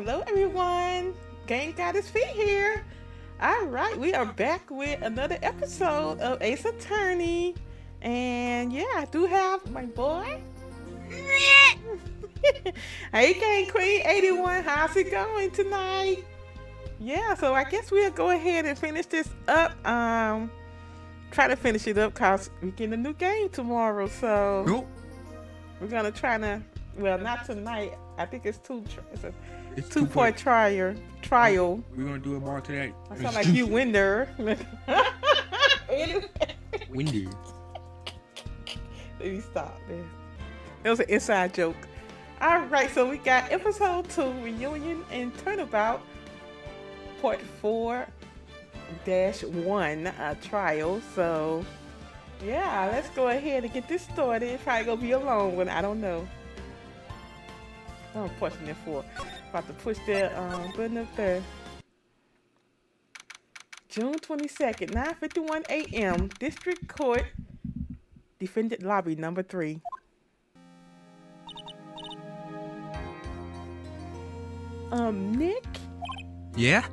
Hello everyone, GameGoddessFee here. Alright, we are back with another episode of Ace Attorney. And yeah, I do have my boy. Hey Game Queen 81, how's it going tonight? Yeah, so I guess we'll go ahead and finish this up. Try to finish it up because we get a new game tomorrow, so Nope. we're gonna try to, well, not tonight. I think it's It's two-part trial. We're gonna do it more today. I sound like you winner. Windy. Let me stop this. It was an inside joke. Alright, so we got episode 2, Reunion and Turnabout, part 4-1 trial. So yeah, let's go ahead and get this started. It's probably gonna be a long one, I don't know. I'm pushing it for. About to push that button up there. June 22nd, 9:51 a.m. District Court, Defendant Lobby number 3. Nick, Yeah?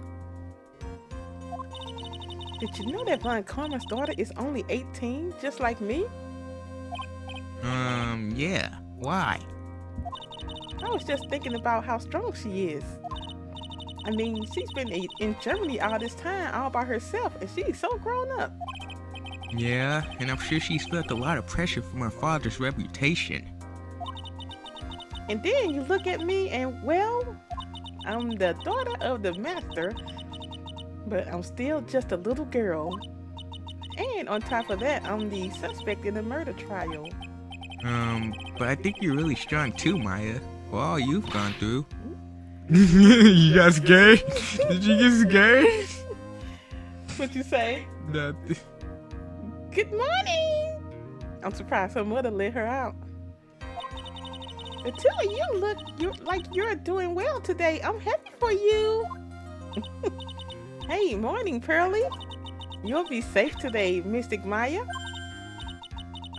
did you know that Von Karma's daughter is only 18, just like me? Yeah. Why? I was just thinking about how strong she is. I mean, she's been in Germany all this time, all by herself, and she's so grown up. Yeah, and I'm sure she's felt a lot of pressure from her father's reputation. And then you look at me and, well, I'm the daughter of the master, but I'm still just a little girl. And on top of that, I'm the suspect in the murder trial. But I think you're really strong too, Maya. For all you've gone through. You got scared? Did you get scared? What you say? Nothing. Good morning! I'm surprised her mother let her out. Attila, you're like you're doing well today. I'm happy for you. Hey, morning, Pearly. You'll be safe today, Mystic Maya.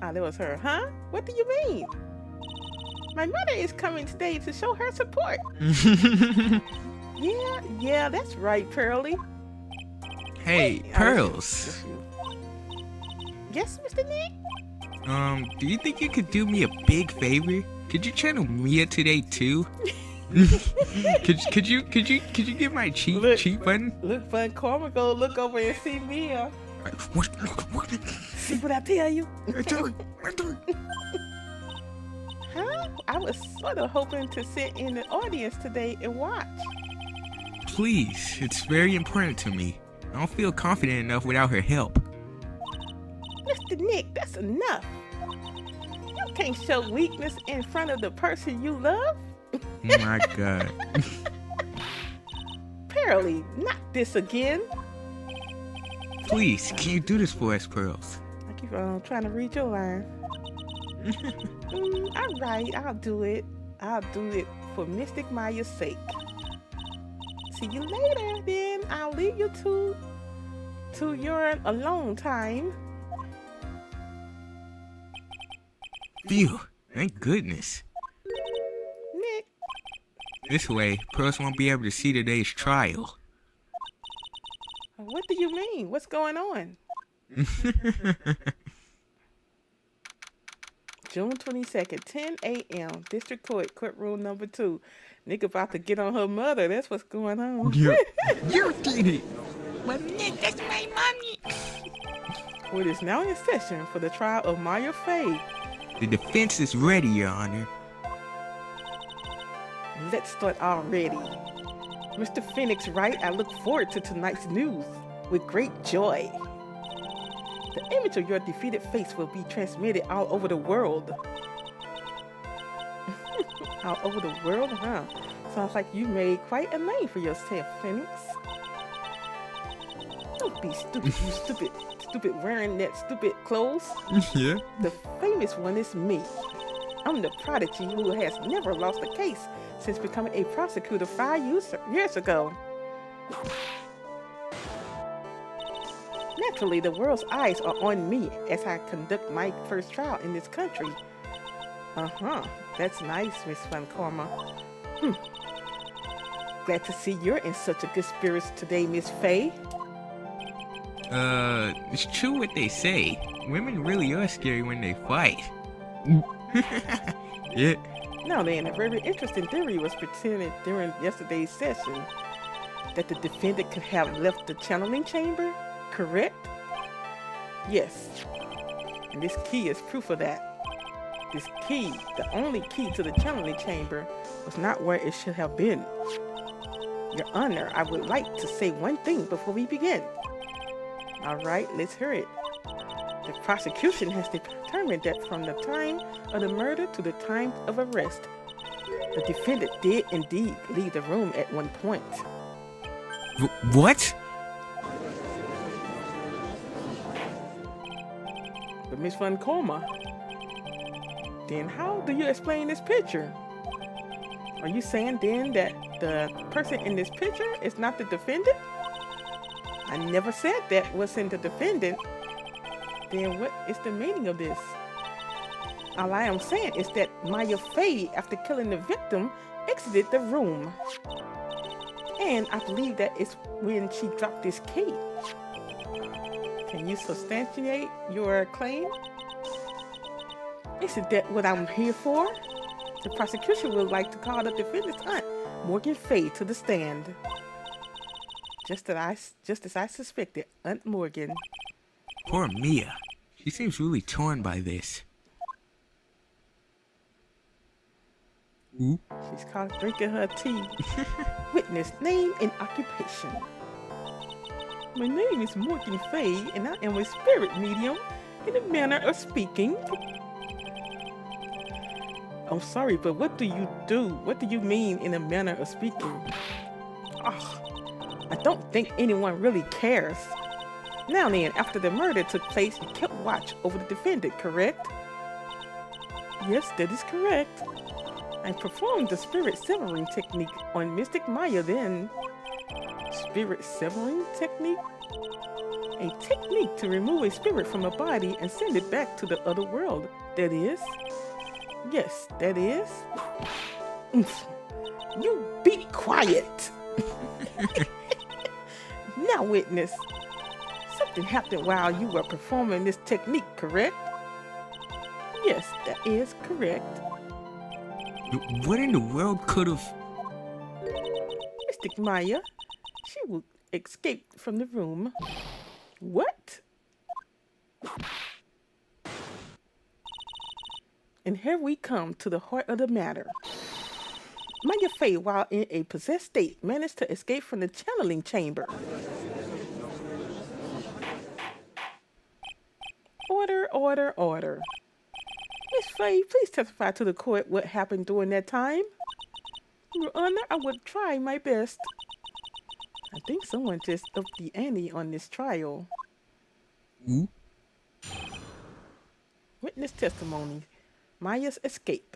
Ah, that was her, huh? What do you mean? My mother is coming today to show her support. Yeah, that's right, Pearly. Hey, Wait, Pearls. Yes, Mr. Nick? Do you think you could do me a big favor? Could you channel Mia today too? could you get my cheat button? Look, Fun Karma, go look over and see Mia. What? See what I tell you? I tell you. Huh? I was sort of hoping to sit in the audience today and watch. Please, it's very important to me. I don't feel confident enough without her help. Mr. Nick, that's enough. You can't show weakness in front of the person you love. Oh my god. Pearly, not this again. Please, can you do this for us, Pearls? I keep trying to read your line. All right, I'll do it. I'll do it for Mystic Maya's sake. See you later, then. I'll leave you to your alone time. Phew, thank goodness. Nick, This way, Pearls won't be able to see today's trial. what do you mean? What's going on? June 22nd, 10 a.m. District Court, courtroom number 2. Nick about to get on her mother. That's what's going on. You did it! But Nick, that's my mommy! Court is now in session for the trial of Maya Faye. The defense is ready, Your Honor. Let's start already. Mr. Phoenix Wright, I look forward to tonight's news with great joy. The image of your defeated face will be transmitted all over the world. All over the world, huh? Sounds like you made quite a name for yourself, Phoenix. Don't be stupid, you stupid wearing that stupid clothes. Yeah? The famous one is me. I'm the prodigy who has never lost a case since becoming a prosecutor 5 years ago. Naturally, the world's eyes are on me as I conduct my first trial in this country. That's nice, Miss Van Karma. glad to see you're in such a good spirits today, Miss Faye. It's true what they say. Women really are scary when they fight. Yeah. Now then, a very interesting theory was presented during yesterday's session that the defendant could have left the channeling chamber, correct? Yes. And this key is proof of that. This key, the only key to the channeling chamber, was not where it should have been. Your Honor, I would like to say one thing before we begin. All right, let's hear it. The prosecution has determined that from the time of the murder to the time of arrest, the defendant did indeed leave the room at one point. What? But Miss Van Coma, then how do you explain this picture? Are you saying then that the person in this picture is not the defendant? I never said that wasn't the defendant. Then what is the meaning of this? All I am saying is that Maya Faye, after killing the victim, exited the room. And I believe that is when she dropped this key. Can you substantiate your claim? Isn't that what I'm here for? The prosecution would like to call the defendant's aunt, Morgan Faye, to the stand. Just as I suspected, Aunt Morgan. Poor Mia. She seems really torn by this. Ooh. She's caught drinking her tea. Witness, name and occupation. My name is Morgan Faye, and I am a spirit medium in a manner of speaking. I'm sorry, but what do you do? What do you mean in a manner of speaking? I don't think anyone really cares. Now then, after the murder took place, you kept watch over the defendant, correct? Yes, that is correct. I performed the spirit severing technique on Mystic Maya then. Spirit severing technique? A technique to remove a spirit from a body and send it back to the other world, that is? Yes, that is. You be quiet. Now, witness. Something happened while you were performing this technique, correct? Yes, that is correct. What in the world could have... Mystic Maya, she will escape from the room. What? And here we come to the heart of the matter. Maya Faye, while in a possessed state, managed to escape from the channeling chamber. Order, order, order. Miss Faye, please testify to the court what happened during that time. Your Honor, I would try my best. I think someone just upped the ante on this trial. Ooh. Witness testimony. Maya's escape.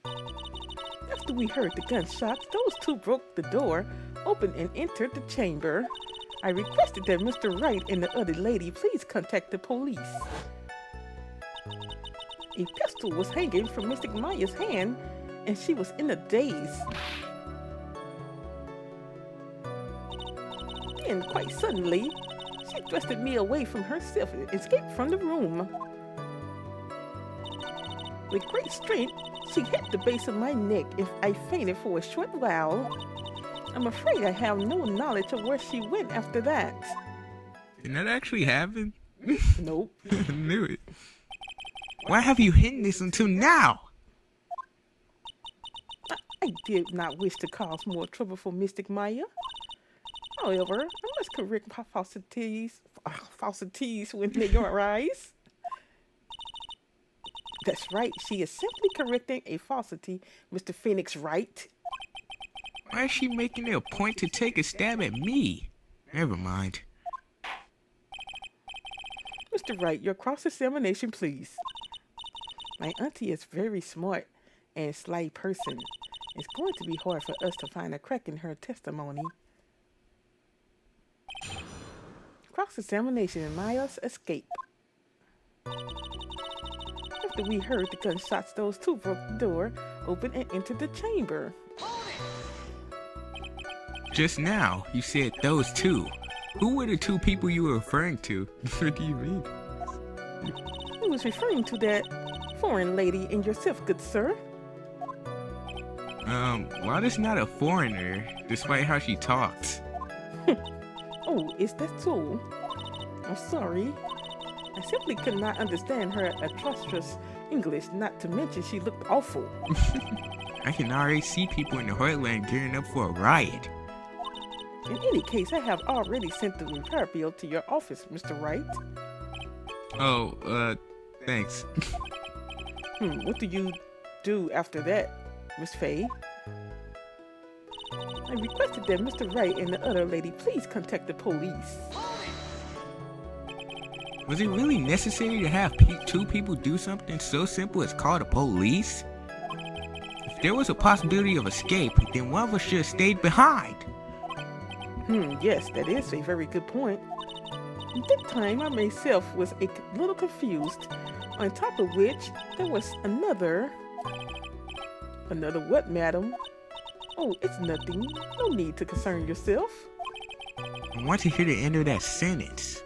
After we heard the gunshots, those two broke the door, opened and entered the chamber. I requested that Mr. Wright and the other lady please contact the police. A pistol was hanging from Mystic Maya's hand, and she was in a daze. Then, quite suddenly, she thrusted me away from herself and escaped from the room. With great strength, she hit the base of my neck and I fainted for a short while. I'm afraid I have no knowledge of where she went after that. Did that actually happen? Nope. I knew it. Why have you hidden this until now? I did not wish to cause more trouble for Mystic Maya. However, I must correct my falsities when they arise. That's right, she is simply correcting a falsity, Mr. Phoenix Wright. Why is she making it a point to take a stab at me? Never mind. Mr. Wright, your cross-examination, please. My auntie is very smart and sly person. It's going to be hard for us to find a crack in her testimony. Cross-examination and Maya's escape. After we heard the gunshots, those two broke the door, opened and entered the chamber. Just now, you said those two. Who were the two people you were referring to? What do you mean? I was referring to that foreign lady and yourself, good sir. Wilder's not a foreigner, despite how she talks. Oh, is that so? I'm sorry. I simply could not understand her atrocious English, not to mention she looked awful. I can already see people in the Heartland gearing up for a riot. In any case, I have already sent the repair bill to your office, Mr. Wright. Oh, thanks. What do you do after that, Miss Faye? I requested that Mr. Wright and the other lady please contact the police. Was it really necessary to have two people do something so simple as call the police? If there was a possibility of escape, then one of us should have stayed behind. Yes, that is a very good point. At that time, I myself was a little confused. On top of which, there was another... Another what, madam? Oh, it's nothing. No need to concern yourself. I want to hear the end of that sentence.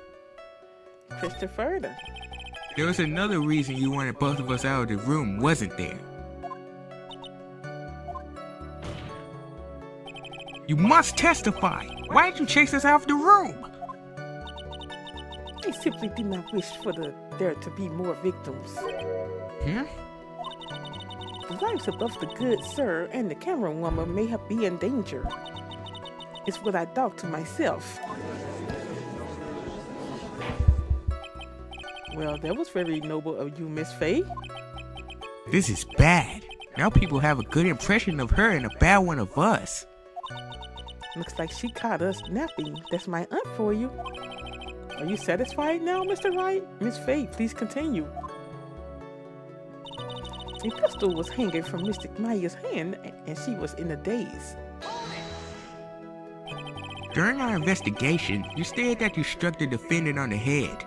Christopher. There was another reason you wanted both of us out of the room, wasn't there? You must testify! Why did you chase us out of the room? I simply did not wish for there to be more victims. The lives of both the good sir and the camera woman may have been in danger. It's what I thought to myself. Well, that was very noble of you, Miss Faye. This is bad. Now people have a good impression of her and a bad one of us. Looks like she caught us napping. That's my aunt for you. Are you satisfied now, Mr. Wright? Miss Faye, please continue. A pistol was hanging from Mystic Maya's hand, and she was in a daze. During our investigation, you stated that you struck the defendant on the head.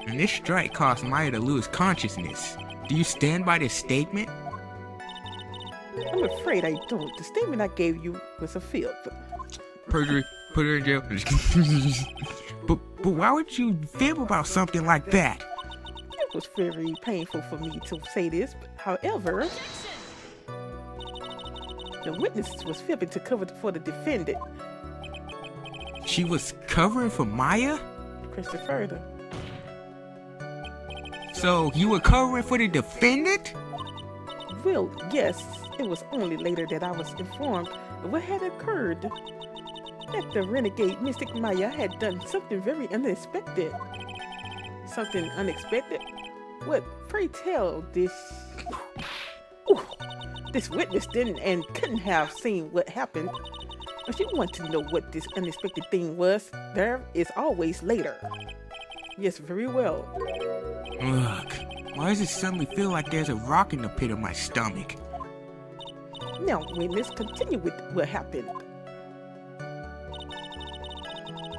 And this strike caused Maya to lose consciousness. Do you stand by this statement? I'm afraid I don't. The statement I gave you was a fib. Perjury. Put her in jail. but why would you fib about something like that? It was very painful for me to say this. However, the witness was fibbing to cover for the defendant. She was covering for Maya? Christopher. So you were covering for the defendant? Well, yes. It was only later that I was informed of what had occurred. That the renegade Mystic Maya had done something very unexpected. Something unexpected? What? Pray tell, this witness didn't and couldn't have seen what happened. If you want to know what this unexpected thing was, there is always later. Yes, very well. Ugh. Why does it suddenly feel like there's a rock in the pit of my stomach? Now, witness, continue with what happened.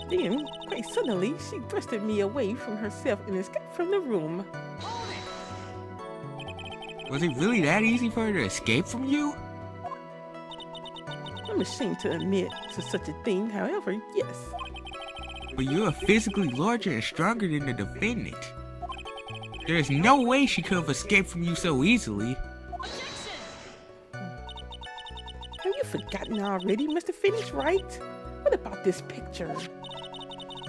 Then, quite suddenly, she thrusted me away from herself and escaped from the room. Was it really that easy for her to escape from you? I'm ashamed to admit to such a thing, however, yes. But you're physically larger and stronger than the defendant. There's no way she could have escaped from you so easily. Have you forgotten already, Mr. Finish Right? What about this picture?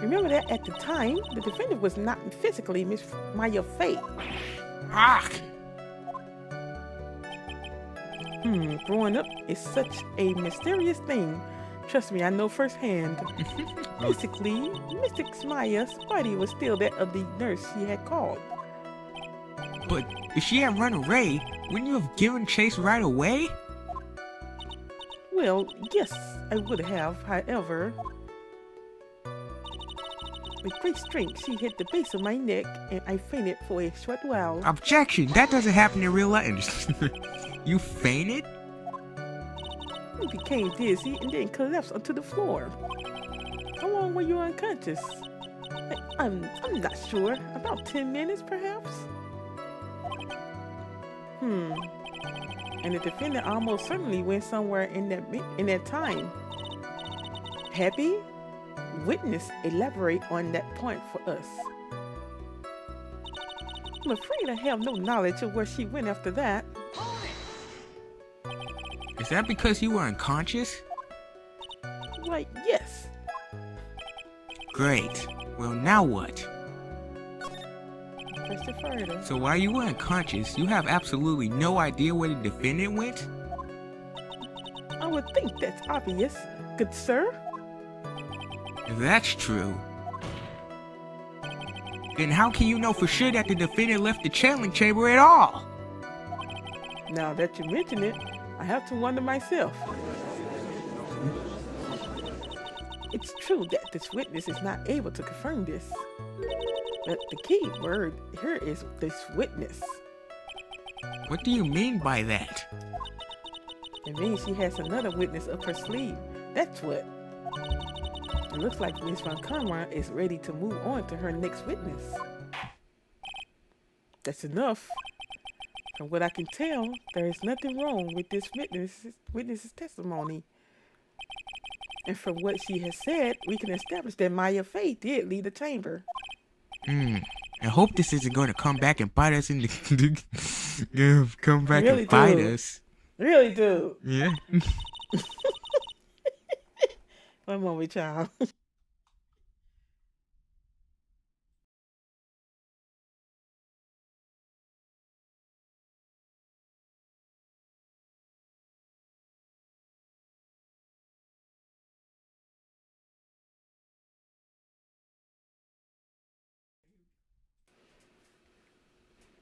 Remember that at the time, the defendant was not physically Miss Maya Faye. Ah! Growing up is such a mysterious thing. Trust me, I know firsthand. Basically, Mystic Maya's body was still that of the nurse she had called. But if she had run away, wouldn't you have given chase right away? Well, yes, I would have. However, with great strength, she hit the base of my neck, and I fainted for a short while. Objection! That doesn't happen in real life. You fainted? I became dizzy and then collapsed onto the floor. How long were you unconscious? I'm not sure. About 10 minutes, perhaps? And the defendant almost certainly went somewhere in that time. Happy? Witness elaborate on that point for us. I'm afraid I have no knowledge of where she went after that. Is that because you were unconscious? Why, yes. Great. Well, now what? Press it further. So while you were unconscious, you have absolutely no idea where the defendant went? I would think that's obvious, good sir. If that's true, then how can you know for sure that the defendant left the channeling chamber at all? Now that you mention it, I have to wonder myself. It's true that this witness is not able to confirm this. But the key word here is this witness. What do you mean by that? It means she has another witness up her sleeve. That's what. It looks like Miss Von Conrad is ready to move on to her next witness. That's enough. From what I can tell, there is nothing wrong with this witness's testimony. And from what she has said, we can establish that Maya Fey did leave the chamber. I hope this isn't going to come back and bite us in the... come back Really and bite do. us. Really do. Yeah. One moment, child.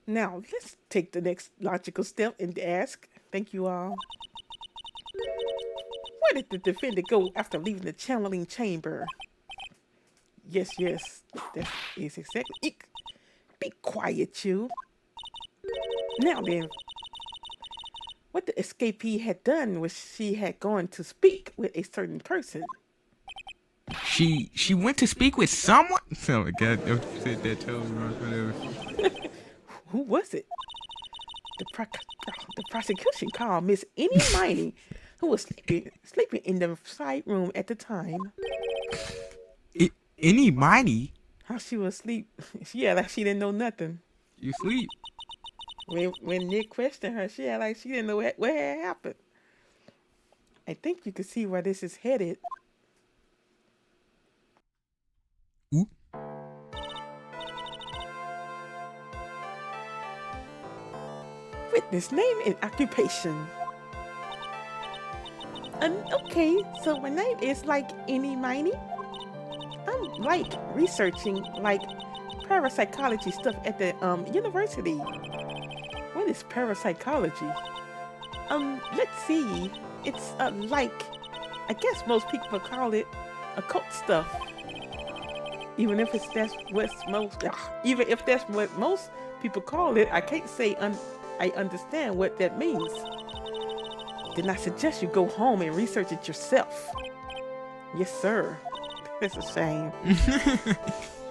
Now, let's take the next logical step and ask, thank you all. Where did the defendant go after leaving the channeling chamber? Yes, that is exactly. Eek. Be quiet, you. Now then, what the escapee had done was she had gone to speak with a certain person. She went to speak with someone? Oh my god, don't say that, tell me whatever. Who was it? The prosecution called Miss Any Miney, who was sleeping in the side room at the time. Any Miney? How she was asleep? Yeah, like she didn't know nothing. You sleep? When Nick questioned her, she had like she didn't know what had happened. I think you can see where this is headed. Ooh. Witness name and occupation. Okay, so my name is like Any Miney. I'm like researching like parapsychology stuff at the university. What is parapsychology? Let's see. It's like, I guess most people call it occult stuff. Even if that's what most people call it, I can't say I understand what that means. Then I suggest you go home and research it yourself. Yes, sir. That's a shame.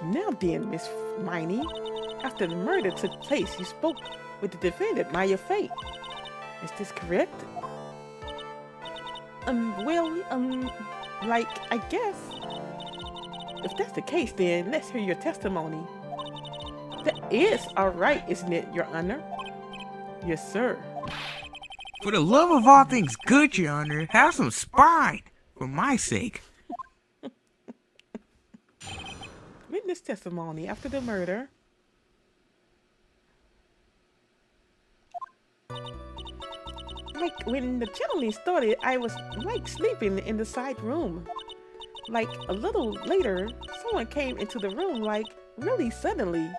Now then, Miss Miney, after the murder took place, you spoke with the defendant, Maya Fey. Is this correct? Like, I guess. If that's the case, then let's hear your testimony. That is all right, isn't it, Your Honor? Yes, sir. For the love of all things good, Your Honor, have some spine, for my sake. Witness testimony after the murder. Like, when the channeling started, I was, like, sleeping in the side room. Like, a little later, someone came into the room, like, really suddenly.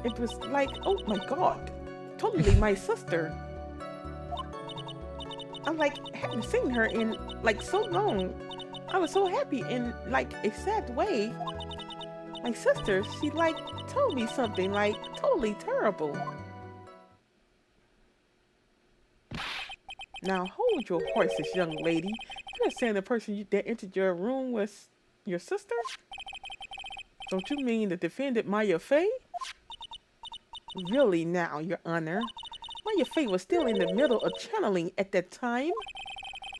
It was like, oh my god, totally my sister. I, like, hadn't seen her in, like, so long. I was so happy in, like, a sad way. My sister, she, like, told me something, like, totally terrible. Now, hold your horses, young lady. You're saying the person that entered your room was your sister? Don't you mean the defendant, Maya Fey? Really now, Your Honor. Maya Fey was still in the middle of channeling at that time.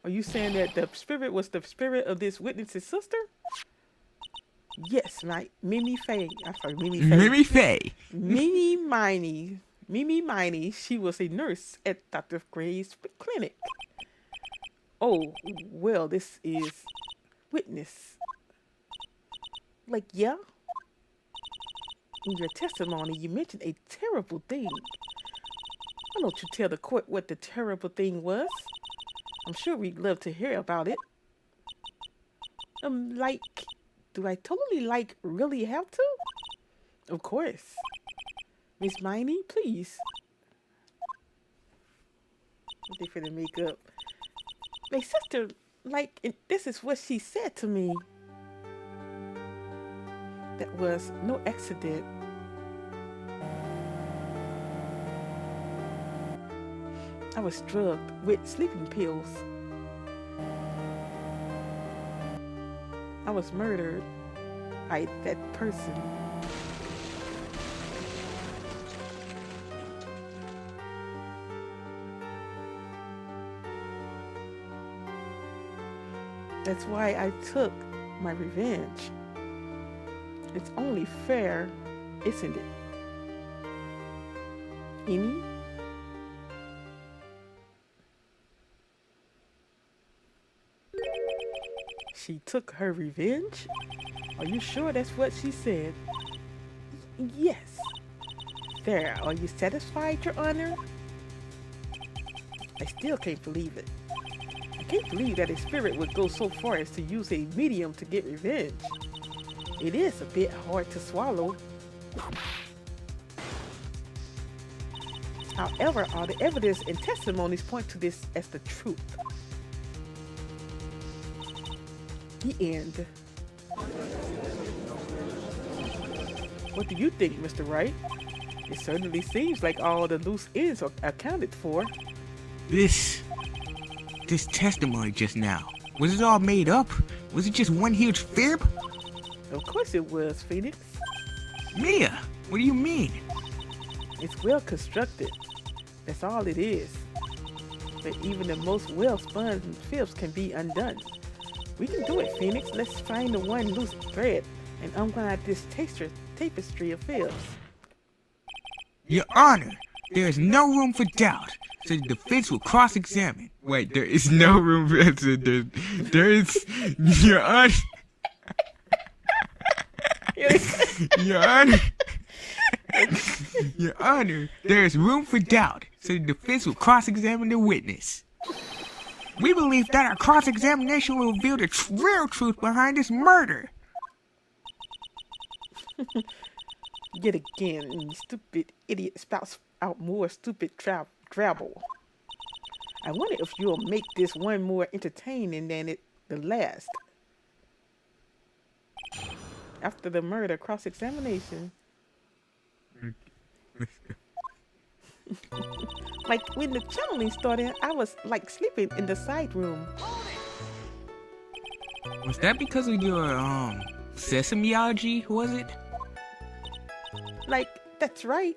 Are you saying that the spirit was the spirit of this witness's sister? Yes, right. Mimi Faye. I'm sorry, Mimi Faye. Mimi Faye. Mimi Miney. Mimi Miney. She was a nurse at Dr. Gray's clinic. Oh, well, this is witness. Like, yeah? In your testimony, you mentioned a terrible thing. Why don't you tell the court what the terrible thing was? I'm sure we'd love to hear about it. Like, do I totally, like, really have to? Of course. Miss Miney, please. What they finna make up? My sister, like, and this is what she said to me. That was no accident. I was drugged with sleeping pills. I was murdered by that person. That's why I took my revenge. It's only fair, isn't it? Amy? She took her revenge? Are you sure that's what she said? Yes. There, are you satisfied, Your Honor? I still can't believe it. I can't believe that a spirit would go so far as to use a medium to get revenge. It is a bit hard to swallow. However, all the evidence and testimonies point to this as the truth. The end. What do you think, Mr. Wright? It certainly seems like all the loose ends are accounted for. This testimony just now, was it all made up? Was it just one huge fib? Of course it was, Phoenix. Mia, what do you mean? It's well constructed. That's all it is. But even the most well-spun fibs can be undone. We can do it, Phoenix. Let's find the one loose thread and unwind this tapestry of fibs. Your Honor, there is no room for doubt, so the defense will cross-examine. Wait, there is no room for there is, Your Honor. Your Honor. Your Honor, there is room for doubt, so the defense will cross-examine the witness. We believe that our cross-examination will reveal the real truth behind this murder. Yet again, you stupid idiot spouts out more stupid drabble. I wonder if you'll make this one more entertaining than the last. After the murder cross-examination. Like when the channeling started, I was like sleeping in the side room. Was that because of your sesame allergy, was it? Like, that's right.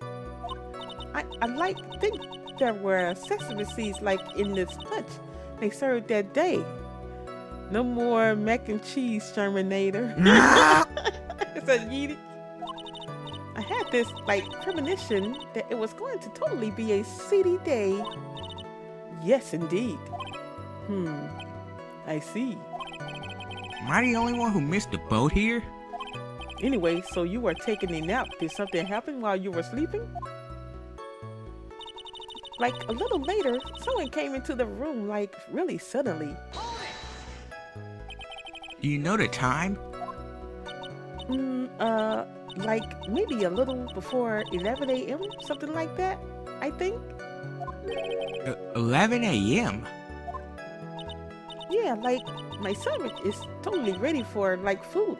I like think there were sesame seeds like in this punch they served that day. No more mac and cheese, Shermanator. So I had this like premonition that it was going to totally be a seedy day. Yes, indeed. I see. Am I the only one who missed the boat here? Anyway, so you were taking a nap. Did something happen while you were sleeping? Like a little later, someone came into the room like really suddenly. Do you know the time? Like maybe a little before 11 a.m., something like that, I think. 11 a.m.? Yeah, like my stomach is totally ready for like food.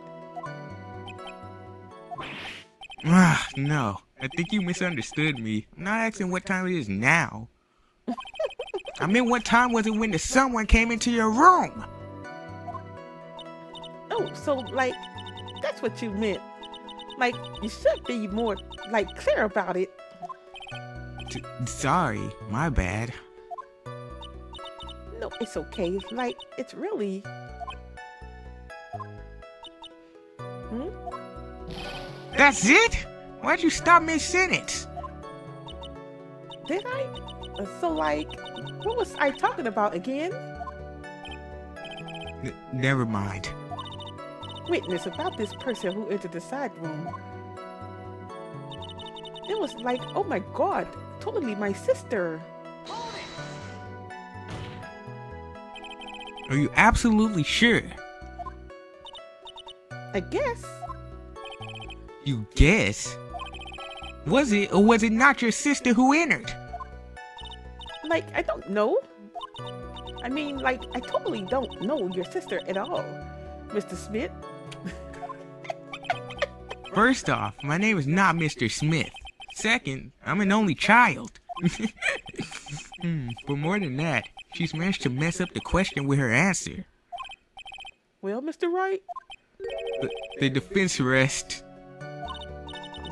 No. I think you misunderstood me. I'm not asking what time it is now. I mean, what time was it when someone came into your room? Oh, so like, that's what you meant. Like, you should be more, like, clear about it. Sorry, my bad. No, it's okay. Like, it's really... That's it? Why'd you stop mid-sentence? Did I? So, like, what was I talking about again? Never mind. Witness about this person who entered the side room. It was like, oh my god, totally my sister. Are you absolutely sure? I guess. You guess? Was it or was it not your sister who entered? Like, I don't know. I mean, like, I totally don't know your sister at all, Mr. Smith. First off, my name is not Mr. Smith. Second, I'm an only child. But more than that, she's managed to mess up the question with her answer. Well, Mr. Wright? The defense rests.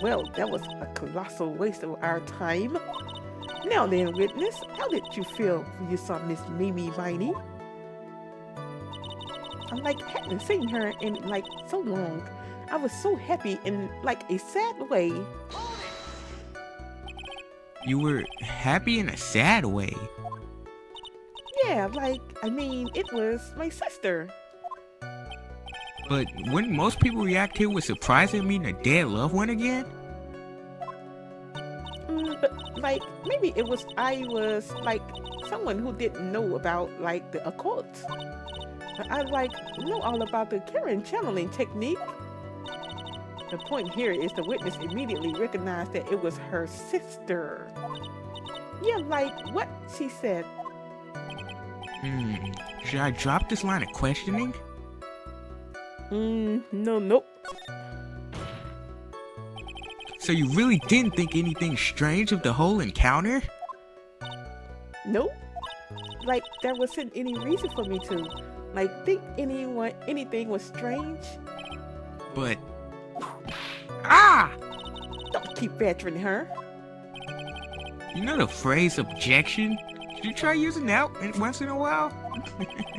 Well, that was a colossal waste of our time. Now then, witness, how did you feel when you saw Miss Mimi Viney? I like hadn't seen her in like so long. I was so happy in like a sad way. You were happy in a sad way. Yeah, like, I mean, it was my sister. But wouldn't most people react here with surprise at meeting a dead loved one again? But like, maybe I was like someone who didn't know about like the occult. I like know all about the Karen channeling technique. The point here is the witness immediately recognized that it was her sister. Yeah, like what she said. Should I drop this line of questioning? Nope. So you really didn't think anything strange of the whole encounter? Nope. Like there wasn't any reason for me to like think anything was strange. But Don't keep badgering her. you know the phrase objection? Should you try using that once in a while?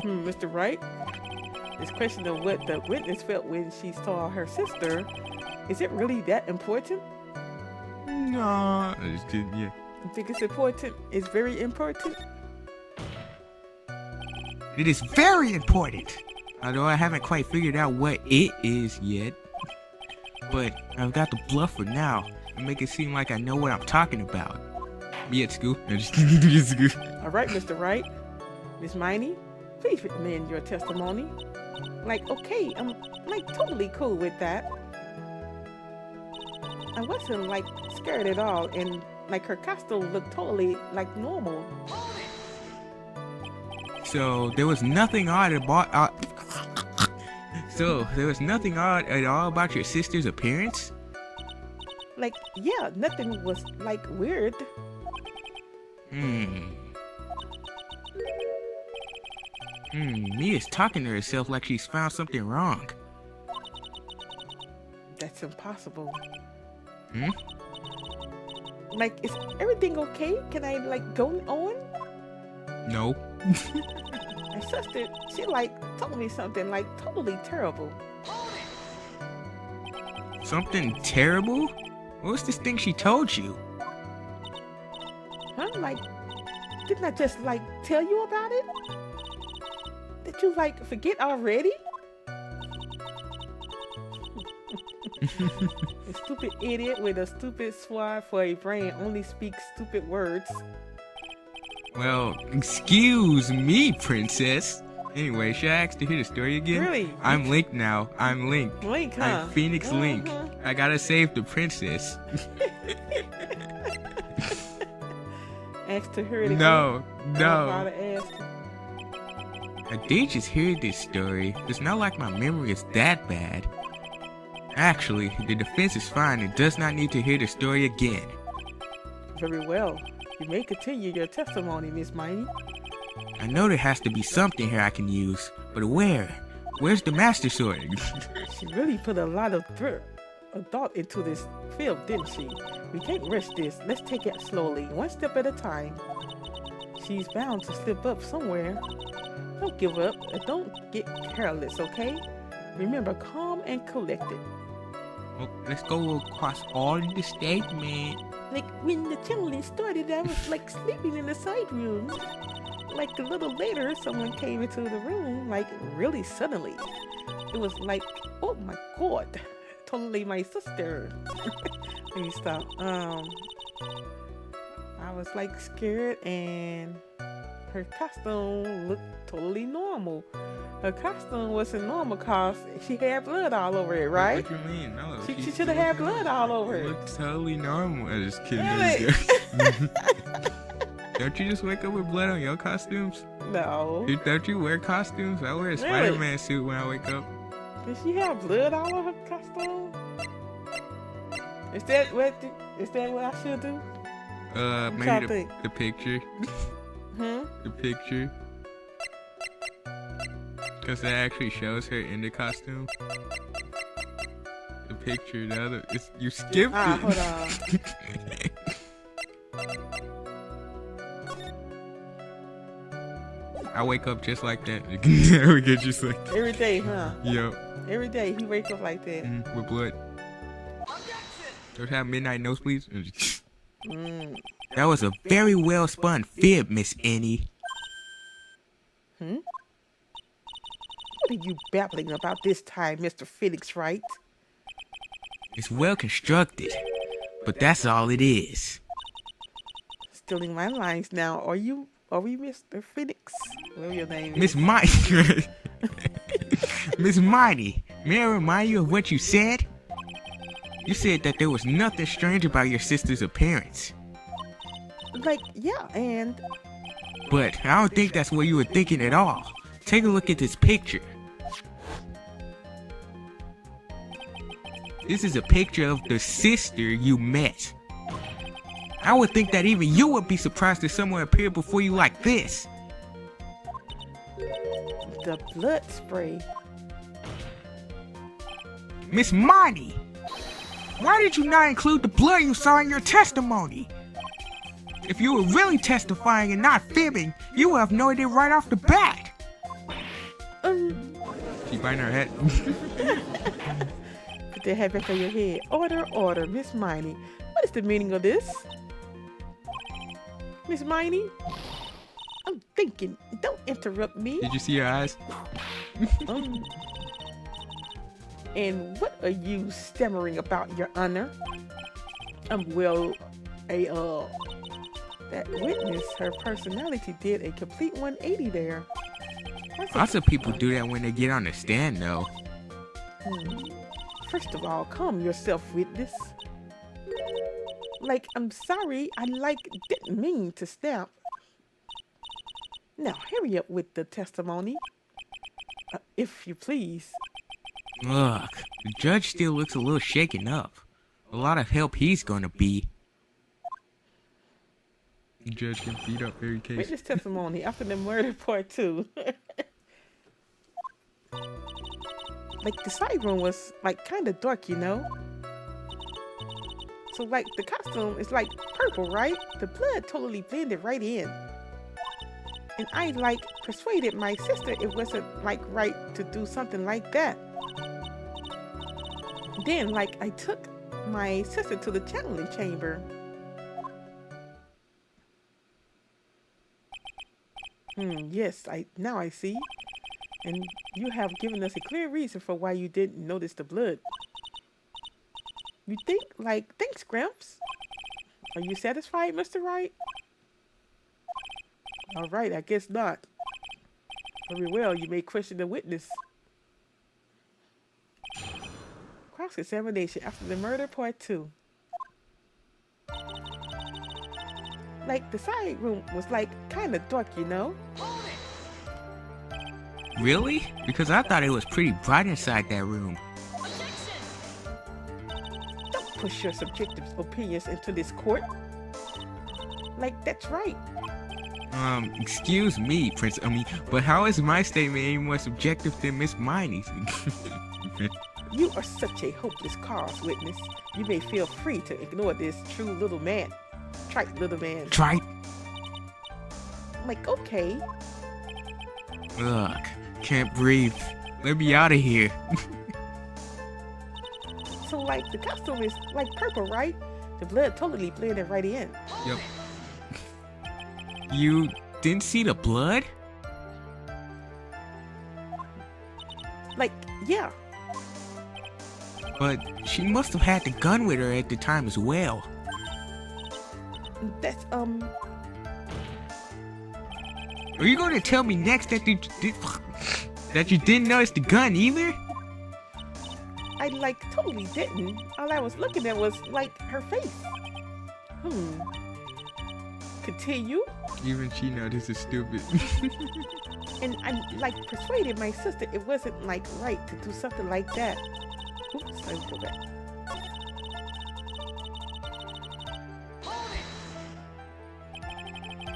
Mr. Wright, this question of what the witness felt when she saw her sister, is it really that important? No, I just didn't, yeah. You think it's important? It's very important? It is very important! Although I haven't quite figured out what it is yet. But I've got the bluff for now and make it seem like I know what I'm talking about. Me at school? No, just me at school. Alright, Mr. Wright. Miss Miney, please amend your testimony. Like, okay, I'm like totally cool with that. I wasn't like scared at all, and like her costume looked totally like normal. So there was nothing odd about So there was nothing odd at all about your sister's appearance? Like, yeah, nothing was like weird. Mia's talking to herself like she's found something wrong. That's impossible. Like, is everything okay? Can I like go on? No. My sister, she like told me something like totally terrible. Something terrible? What was this thing she told you? Huh? Like, didn't I just like tell you about it? Did you like forget already? A stupid idiot with a stupid sword for a brain only speaks stupid words. Well, excuse me, princess. Anyway, should I ask to hear the story again? Really? I'm Link now. I'm Link. Link, huh? I'm Phoenix Link. I gotta save the princess. Ask to hear it again. No. I did just hear this story. It's not like my memory is that bad. Actually, the defense is fine and does not need to hear the story again. Very well. You may continue your testimony, Miss Miney. I know there has to be something here I can use, but where? Where's the Master Sword? She really put a lot of thought into this film, didn't she? We can't rush this. Let's take it slowly, one step at a time. she's bound to slip up somewhere. Don't give up and don't get careless, okay? Remember, calm and collected. Well, let's go across all the state, man. Like when the channeling started, I was like sleeping in the side room. Like a little later, someone came into the room, like really suddenly. It was like, oh my god, totally my sister. Let me stop. I was like scared, and her costume looked totally normal. Her costume wasn't normal cause she had blood all over it, right? What you mean? No. She should have had blood all over It it. looks totally normal. I'm just kidding. Really? Don't you just wake up with blood on your costumes? No. Don't you wear costumes? I wear a Really? Spider-Man suit when I wake up. Did she have blood all over her costume? Is that what I should do? Maybe the picture. The picture. Because that actually shows her in the costume. The picture, the other, you skipped it. Hold on. I wake up just like that. I get just like that. Every day, huh? Yep. Every day he wake up like that. With blood. Don't have midnight nosebleeds. That was a very well spun fib, Miss Annie. What are you babbling about this time, Mr. Felix, right? It's well constructed, but that's all it is. Stealing my lines now. Are we Mr. Felix? Whatever your name is. Miss Mighty. Miss Mighty, may I remind you of what you said? You said that there was nothing strange about your sister's appearance. Like, yeah, and... But I don't think that's what you were thinking at all. Take a look at this picture. This is a picture of the sister you met. I would think that even you would be surprised if someone appeared before you like this. The blood spray. Miss Mighty, why did you not include the blood you saw in your testimony? If you were really testifying and not fibbing, you would have known it right off the bat. She biting her head. Put that hat back on your head. Order, Miss Miney. What is the meaning of this? Miss Miney? I'm thinking. Don't interrupt me. Did you see her eyes? And what are you stammering about, Your Honor? That witness, her personality did a complete 180 there. Lots of people do that when they get on the stand, though. First of all, calm yourself, witness. Like, I'm sorry, I didn't mean to snap. Now, hurry up with the testimony. If you please. Look, the judge still looks a little shaken up. A lot of help he's gonna be. The judge can beat up every case. Witness testimony after the murder part 2. Like, the side room was, like, kind of dark, you know? So, like, the costume is, like, purple, right? The blood totally blended right in. And I, like, persuaded my sister it wasn't, like, right to do something like that. Then, like, I took my sister to the channeling chamber. Yes, now I see. And you have given us a clear reason for why you didn't notice the blood. You think, like, thanks, Gramps. Are you satisfied, Mr. Wright? All right, I guess not. Very well, you may question the witness. Cross-examination after the murder part 2. Like, the side room was, like, kind of dark, you know? Really? Because I thought it was pretty bright inside that room. Don't push your subjective opinions into this court. Like, that's right. Excuse me, but how is my statement any more subjective than Miss Miney's? You are such a hopeless cause, witness. You may feel free to ignore this true little man. Trite little man. Trite? like, okay. Ugh, can't breathe. Let me out of here. So, like, the costume is, like, purple, right? The blood totally blended right in. Yep. You didn't see the blood? Like, yeah. But she must have had the gun with her at the time as well. That's, Are you going to tell me next that you didn't notice the gun either? I, like, totally didn't. All I was looking at was, like, her face. Continue. Even she knows this is stupid. And I, like, persuaded my sister it wasn't, like, right to do something like that. Oops, let me go back.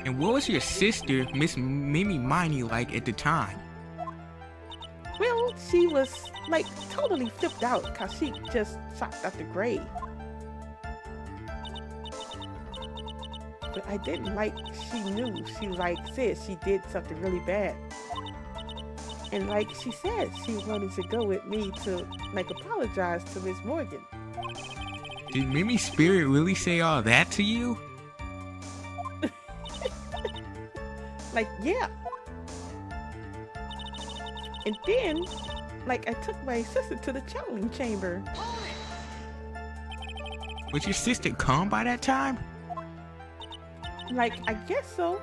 And what was your sister, Miss Mimi Miney, like at the time? Well, she was, like, totally flipped out because she just shot Dr. Gray. But I didn't like she knew. She, like, said she did something really bad. And, like, she said she wanted to go with me to, like, apologize to Miss Morgan. Did Mimi's spirit really say all that to you? Like, yeah. And then, like, I took my sister to the channeling chamber. Was your sister calm by that time? Like, I guess so.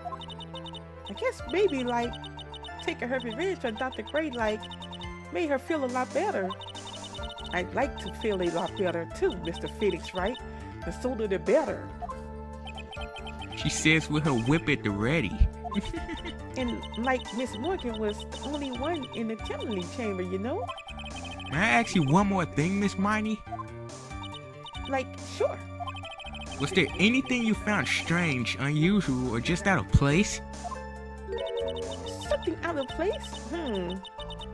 I guess maybe, like, taking her revenge on Dr. Gray, like, made her feel a lot better. I'd like to feel a lot better too, Mr. Phoenix, right? The sooner the better. She says with her whip at the ready. And, like, Miss Morgan was the only one in the channeling chamber, you know? May I ask you one more thing, Miss Miney? Like, sure. Was there anything you found strange, unusual, or just out of place? Something out of place?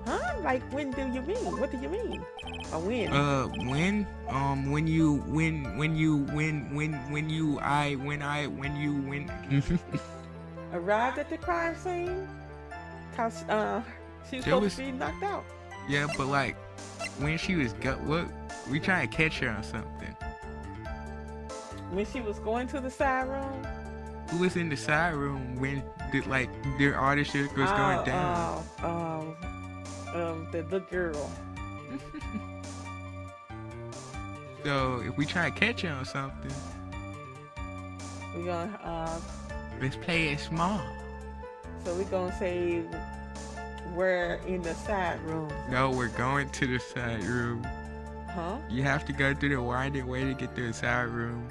Huh? Like, when do you mean? What do you mean? Or when? When Arrived at the crime scene? Cause, she was supposed to be knocked out. Yeah, but like, when she was we trying to catch her on something. When she was going to the side room? Who was in the side room when their artist was going down? The little girl. So if we try to catch her on something, We're gonna, let's play it small. so we're gonna say we're in the side room. No, we're going to the side room. Huh? You have to go through the winding way to get to the side room.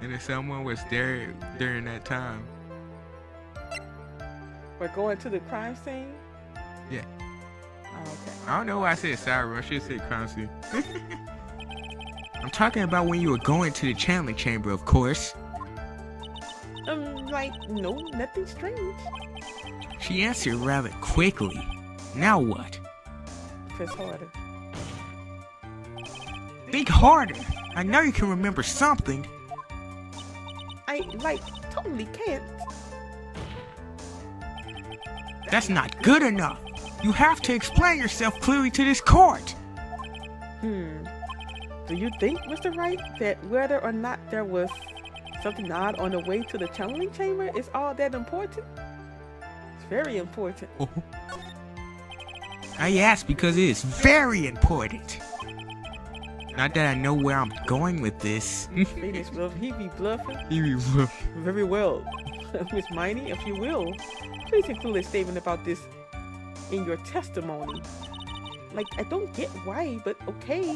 And if someone was there during that time. We're going to the crime scene? Yeah. Oh, okay. I don't know why I said side room. I should say crime scene. I'm talking about when you were going to the channeling chamber, of course. Like, no, nothing strange. She answered rather quickly. Now what? Press harder. Think harder. I know you can remember something. I, like, totally can't. That's not good enough. You have to explain yourself clearly to this court. Do you think, Mr. Wright, that whether or not there was something odd on the way to the channeling chamber is all that important? It's very important. Oh. I asked because it is very important. Not that I know where I'm going with this. Phoenix, will he be bluffing? He be bluffing. Very well. Miss Miney, if you will, please include a statement about this in your testimony. Like, I don't get why, but okay.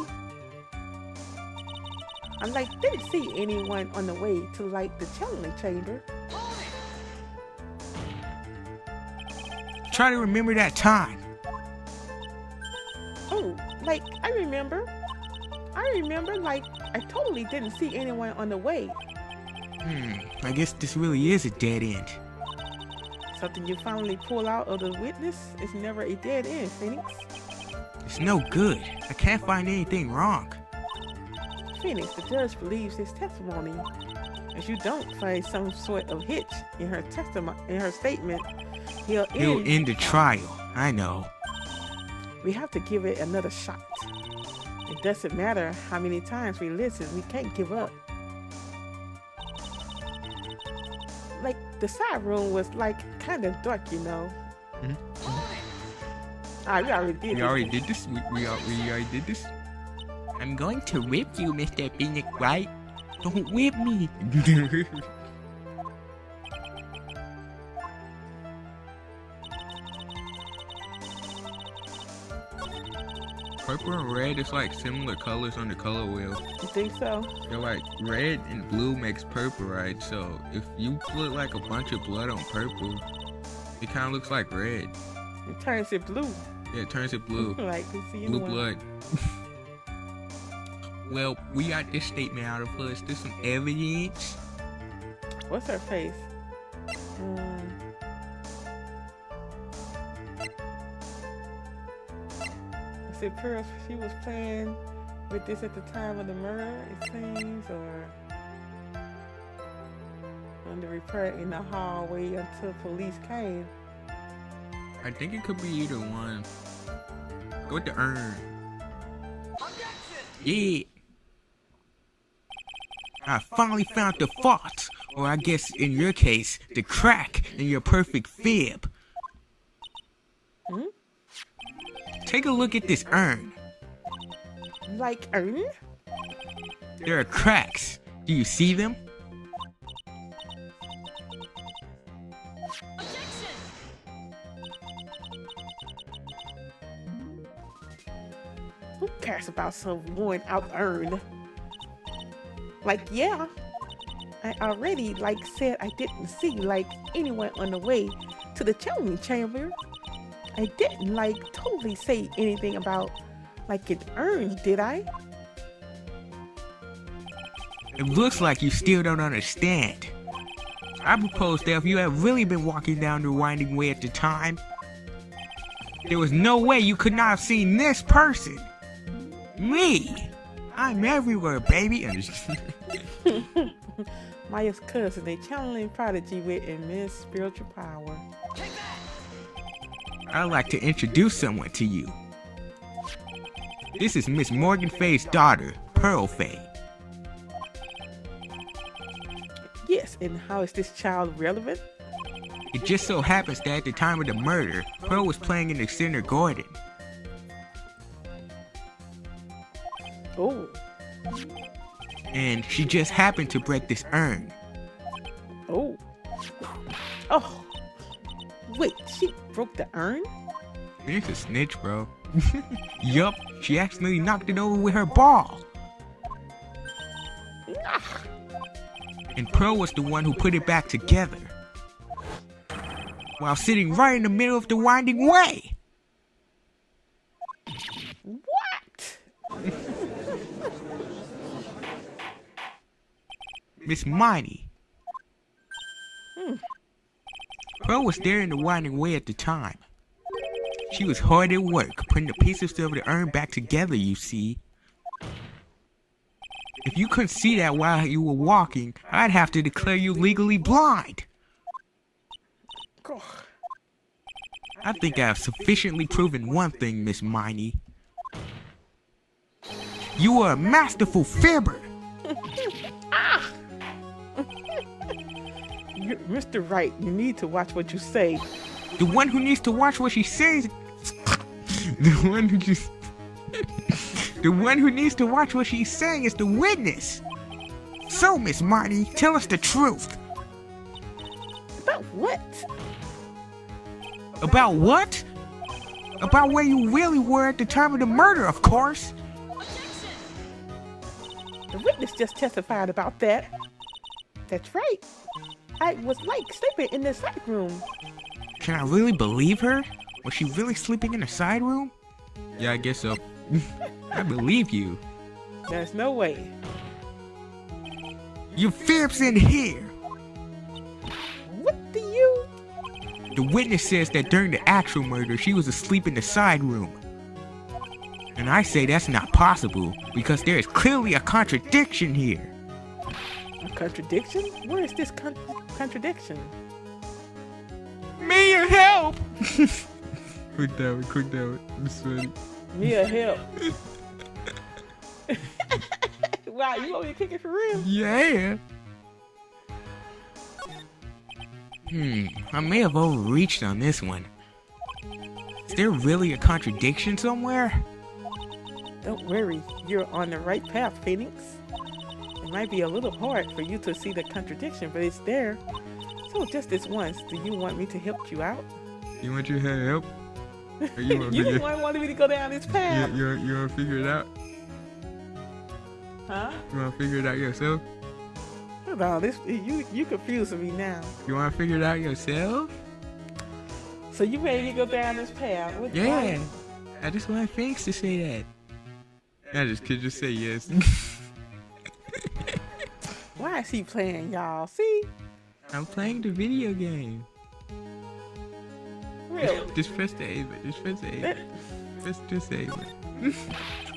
I, like, didn't see anyone on the way to, like, the channeling chamber. Try to remember that time. Oh, like, I remember, like, I totally didn't see anyone on the way. I guess this really is a dead end. Something you finally pull out of the witness is never a dead end, Phoenix. It's no good. I can't find anything wrong. Phoenix, the judge believes his testimony, If you don't find some sort of hitch in her statement, he'll end the trial. I know. We have to give it another shot. It doesn't matter how many times we listen, we can't give up. Like, the side room was like kind of dark, you know. We already did this. We already did this? I'm going to whip you, Mr. Phoenix, right? Don't whip me. Purple and red is like similar colors on the color wheel. You think so? They're like red and blue makes purple, right? So if you put like a bunch of blood on purple, it kind of looks like red. It turns it blue. Yeah, it turns it blue. Like blue blood. Well, we got this statement out of us. There's some evidence. What's her face? I said Pearl, she was playing with this at the time of the murder, it seems, or on the repair in the hallway until police came. I think it could be either one. Go with the urn. Yeah. I finally found the fault, or I guess in your case, the crack in your perfect fib. Take a look at this urn. Like urn? There are cracks. Do you see them? Who cares about some worn out urn? Like, yeah, I already said I didn't see anyone on the way to the challenge chamber. I didn't totally say anything about an urn, did I? It looks like you still don't understand. I propose that if you had really been walking down the winding way at the time, there was no way you could not have seen this person. Me! I'm everywhere, baby. Maya's cousin, a channeling prodigy with immense spiritual power. I'd like to introduce someone to you. This is Miss Morgan Faye's daughter, Pearl Faye. Yes, and how is this child relevant? It just so happens that at the time of the murder, Pearl was playing in the center garden. Oh. And she just happened to break this urn. Oh. Oh. Wait, she broke the urn? She's a snitch, bro. Yup, she accidentally knocked it over with her ball. Ah. And Pearl was the one who put it back together, while sitting right in the middle of the winding way. What? Miss Miney. Pearl was there in the winding way at the time. She was hard at work, putting the pieces of the urn back together, you see. If you couldn't see that while you were walking, I'd have to declare you legally blind. I think I have sufficiently proven one thing, Miss Miney. You are a masterful fibber. Ah! Mr. Wright, you need to watch what you say. The one who needs to watch what she says. The one who needs to watch what she's saying is the witness. So, Miss Marty, tell us the truth. About what? About what? About where you really were at the time of the murder, of course. The witness just testified about that. That's right. I was sleeping in the side room. Can I really believe her? Was she really sleeping in the side room? Yeah, I guess so. I believe you. There's no way. Your fib's in here. What do you? The witness says that during the actual murder, she was asleep in the side room. And I say that's not possible, because there is clearly a contradiction here. A contradiction? Where is this contradiction? Mia, help! Quick down. It's funny. Mia, help. Wow, you want me to kick it for real? Yeah. I may have overreached on this one. Is there really a contradiction somewhere? Don't worry, you're on the right path, Phoenix. It might be a little hard for you to see the contradiction, but it's there. So just this once, do you want me to help you out? You want your help? Or you want You the one wanted me to go down this path. You want to figure it out? Huh? You want to figure it out yourself? Hold on, you confusing me now. You want to figure it out yourself? So you ready to go down this path? Yeah. I just want Phoenix to say that. I just could just say yes. Why is he playing, y'all? See? I'm playing the video game. Really? Just press the A button. Just press the A button. Just A button.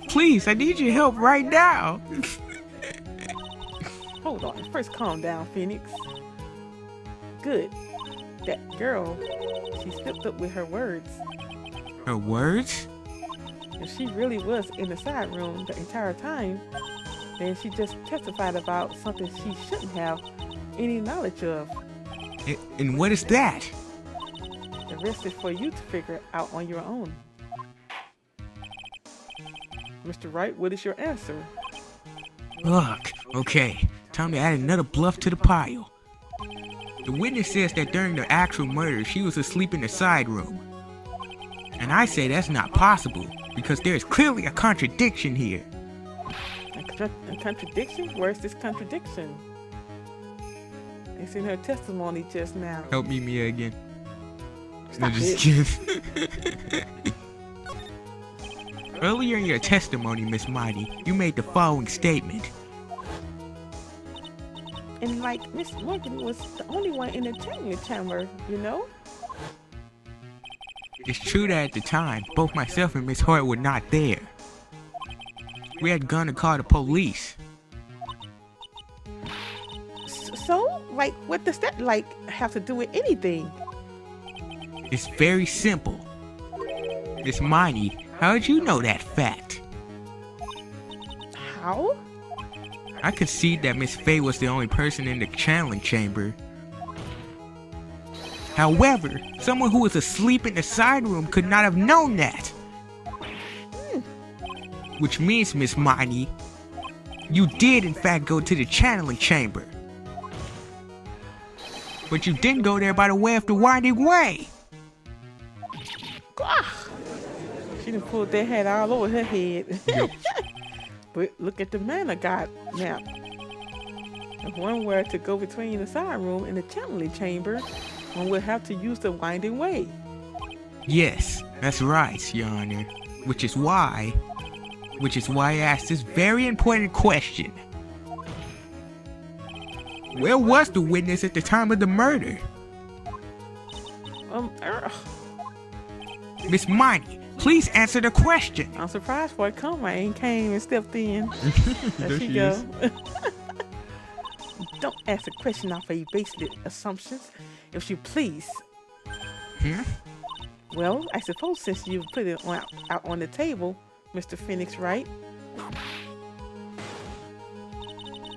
Please, I need your help right now. Hold on. First, calm down, Phoenix. Good. That girl, she slipped up with her words. Her words? If she really was in the side room the entire time, then she just testified about something she shouldn't have any knowledge of. And what is that? The rest is for you to figure out on your own. Mr. Wright, what is your answer? Look, okay, time to add another bluff to the pile. The witness says that during the actual murder, she was asleep in the side room. And I say that's not possible, because there is clearly a contradiction here. A contradiction? Where's this contradiction? It's in her testimony just now. Help me, Mia, again. Stop No, just kidding. Earlier in your testimony, Miss Mighty, you made the following statement. And like, Miss Morgan was the only one in the training chamber, you know? It's true that at the time, both myself and Miss Hart were not there. We had gone to call the police. So, like, what does that, like, have to do with anything? It's very simple. Miss Mighty, how did you know that fact? How? I concede that Miss Faye was the only person in the channeling chamber. However, someone who was asleep in the side room could not have known that. Which means, Miss Mighty, you did in fact go to the channeling chamber. But you didn't go there by the way of the winding way. She done pulled that hat all over her head. Yep. But look at the manor god map. If one were to go between the side room and the channeling chamber, one would have to use the winding way. Yes, that's right, Your Honor. Which is why I asked this very important question. Where was the witness at the time of the murder? Miss Mighty, please answer the question. I'm surprised for Coma ain't came and stepped in. There There she she go. is. Don't ask a question off of basic assumptions, if you please. Hmm? Well, I suppose since you put it out on the table, Mr. Phoenix, right?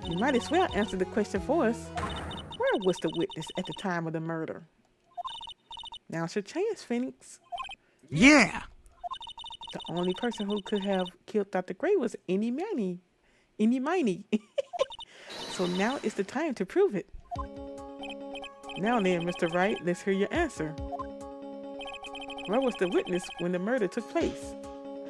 You might as well answer the question for us. Where was the witness at the time of the murder? Now's your chance, Phoenix. Yeah. The only person who could have killed Dr. Gray was Any Miney. So now is the time to prove it. Now then, Mr. Wright, let's hear your answer. Where was the witness when the murder took place?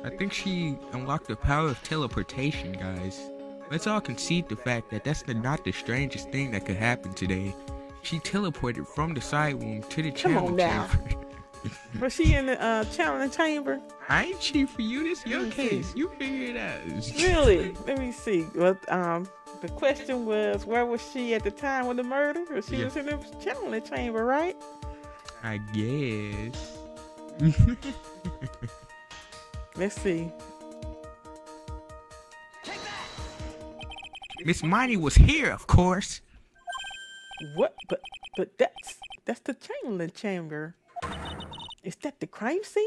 I think she unlocked the power of teleportation, guys. Let's all concede the fact that that's not the strangest thing that could happen today. She teleported from the side room to the channeling chamber. Was she in the channeling chamber? I ain't cheating for you. This is your Let me case. see. You figure it out. Really? Let me see. Well, the question was, where was she at the time of the murder? Or she was in the channeling chamber, right? I guess. Let's see. Miss Miney was here, of course. What? But that's the Chamberlain chamber. Is that the crime scene?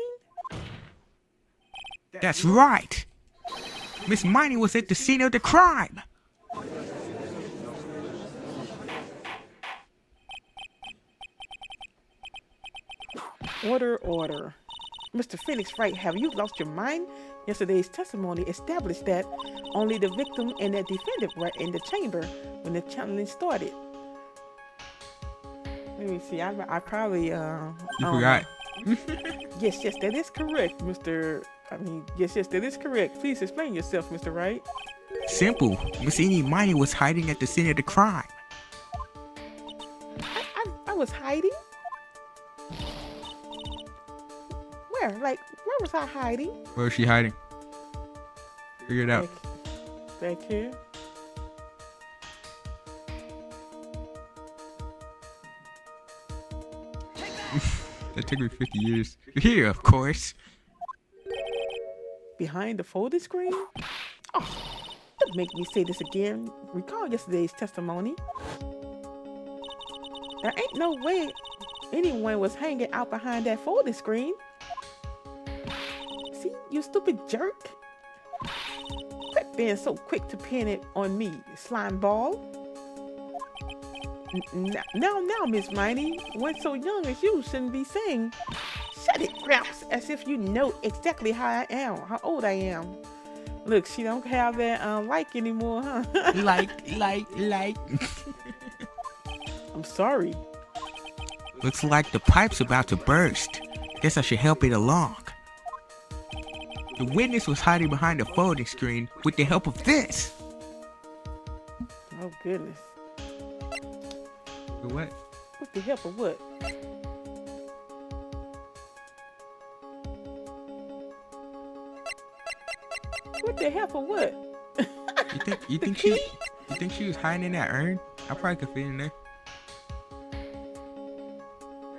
That's right. Miss Miney was at the scene of the crime. Order. Mr. Phoenix Wright, have you lost your mind? Yesterday's testimony established that only the victim and the defendant were in the chamber when the challenge started. Let me see. I probably You forgot. Yes, that is correct, yes, that is correct. Please explain yourself, Mr. Wright. Simple. Miss Miney was hiding at the scene of the crime. I was hiding? Where? Like, where was I hiding? Where was she hiding? Figure it out. Back here. That took me 50 years. Here, of course. Behind the folded screen? Oh, don't make me say this again. Recall yesterday's testimony. There ain't no way anyone was hanging out behind that folded screen. See, you stupid jerk. Quit being so quick to pin it on me, slime ball. Now, Miss Miney, one so young as you shouldn't be saying, "Shut it, Gramps," as if you know exactly how old I am. Look, she don't have that like anymore, huh? like. I'm sorry. Looks like the pipe's about to burst. Guess I should help it along. The witness was hiding behind the folding screen with the help of this. Oh, goodness. The what? With the help of what? With the help of what? You think she was hiding in that urn? I probably could fit in there.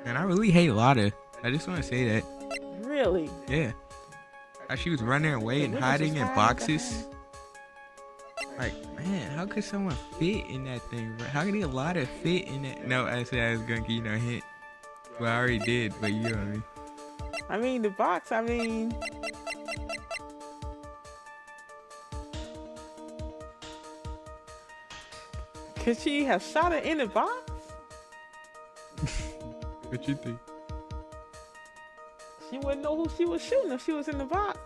And I really hate Lotta. I just want to say that. Really? Yeah. How she was running away and hiding in boxes. Like, man, how could someone fit in that thing? How could a Lotta fit in that? No, I said I was gonna give you no hint. Well, I already did, but you know what I mean. I mean, the box, could she have shot her in the box? What you think? She wouldn't know who she was shooting if she was in the box.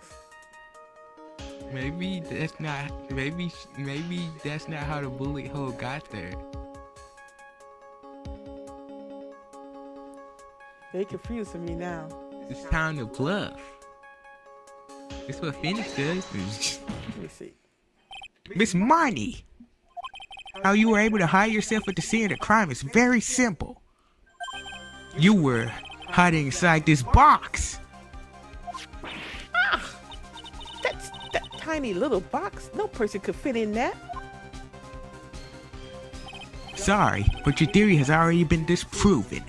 Maybe that's not how the bullet hole got there. They confusing me now. It's time to bluff. It's what Phoenix does. Let me see. Miss Miney, how you were able to hide yourself at the scene of the crime is very simple. You were hiding inside this box. Ah, that tiny little box. No person could fit in that. Sorry, but your theory has already been disproven.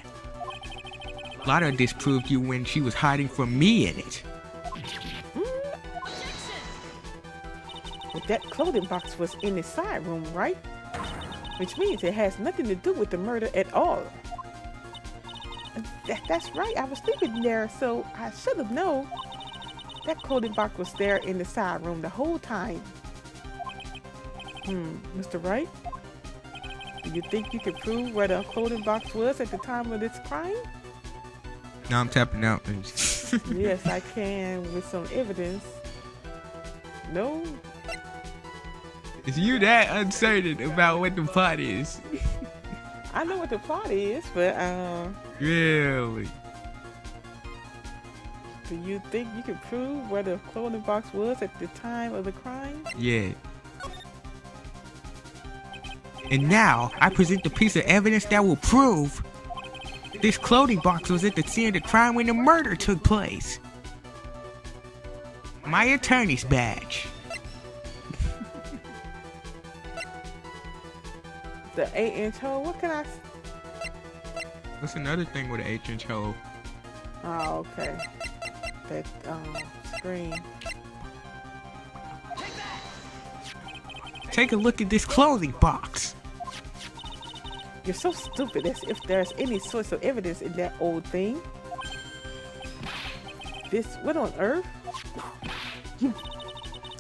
Lotta disproved you when she was hiding from me in it. But that clothing box was in the side room, right? Which means it has nothing to do with the murder at all. That's right, I was sleeping there, so I should have known. That clothing box was there in the side room the whole time. Mr. Wright? Do you think you can prove where the clothing box was at the time of this crime? No, I'm tapping out. Yes, I can with some evidence. No? Is you that uncertain about what the plot is? I know what the plot is, but Really? do you think you can prove where the clothing box was at the time of the crime? Yeah. And now, I present the piece of evidence that will prove this clothing box was at the scene of the crime when the murder took place. My attorney's badge. The 8-inch hole? What can I... What's another thing with an 8-inch hole? Oh, okay. That screen. Take a look at this clothing box. You're so stupid, as if there's any source of evidence in that old thing. What on earth?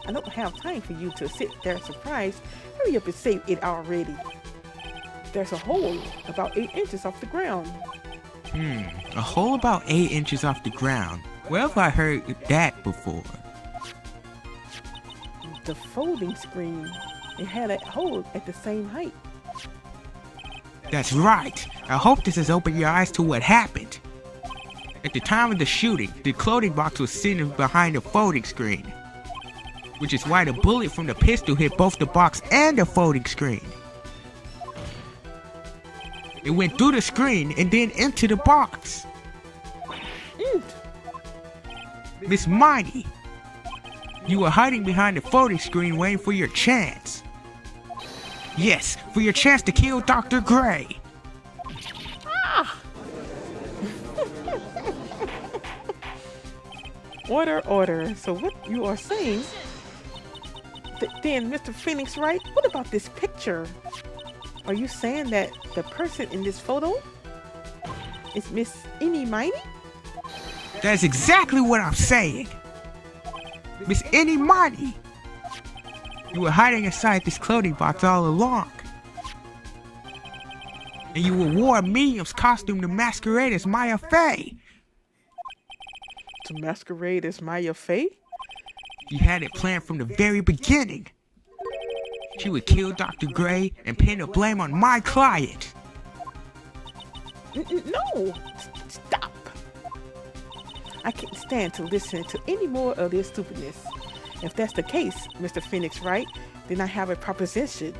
I don't have time for you to sit there surprised. Hurry up and save it already. There's a hole about 8 inches off the ground. A hole about 8 inches off the ground. Where have I heard that before? The folding screen. It had a hole at the same height. That's right. I hope this has opened your eyes to what happened. At the time of the shooting, the clothing box was sitting behind the folding screen, which is why the bullet from the pistol hit both the box and the folding screen. It went through the screen and then into the box. Miss Mighty, you were hiding behind the folding screen waiting for your chance. Yes, for your chance to kill Dr. Gray. Order. So what you are saying, then Mr. Phoenix Wright, what about this picture? Are you saying that the person in this photo is Miss Any Mighty? That's exactly what I'm saying. Miss Any Mighty. You were hiding inside this clothing box all along. And you wore a medium's costume to masquerade as Maya Fey. To masquerade as Maya Fey? You had it planned from the very beginning. She would kill Dr. Gray and pin the blame on my client. No! Stop! I can't stand to listen to any more of this stupidness. If that's the case, Mr. Phoenix Wright, then I have a proposition.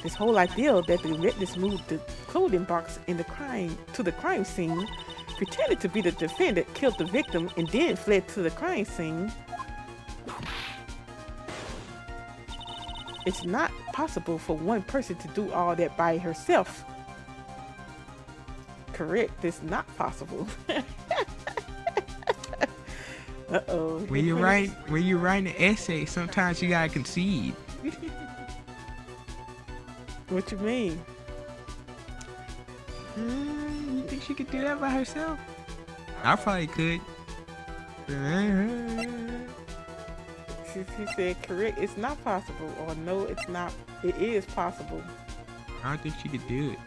This whole idea that the witness moved the clothing box to the crime scene, pretended to be the defendant, killed the victim, and then fled to the crime scene. It's not possible for one person to do all that by herself. Correct, it's not possible. Uh-oh. When you're writing an essay, sometimes you gotta concede. What you mean? You think she could do that by herself? I probably could. She said correct, it's not possible. Or no, it's not. It is possible. I don't think she could do it.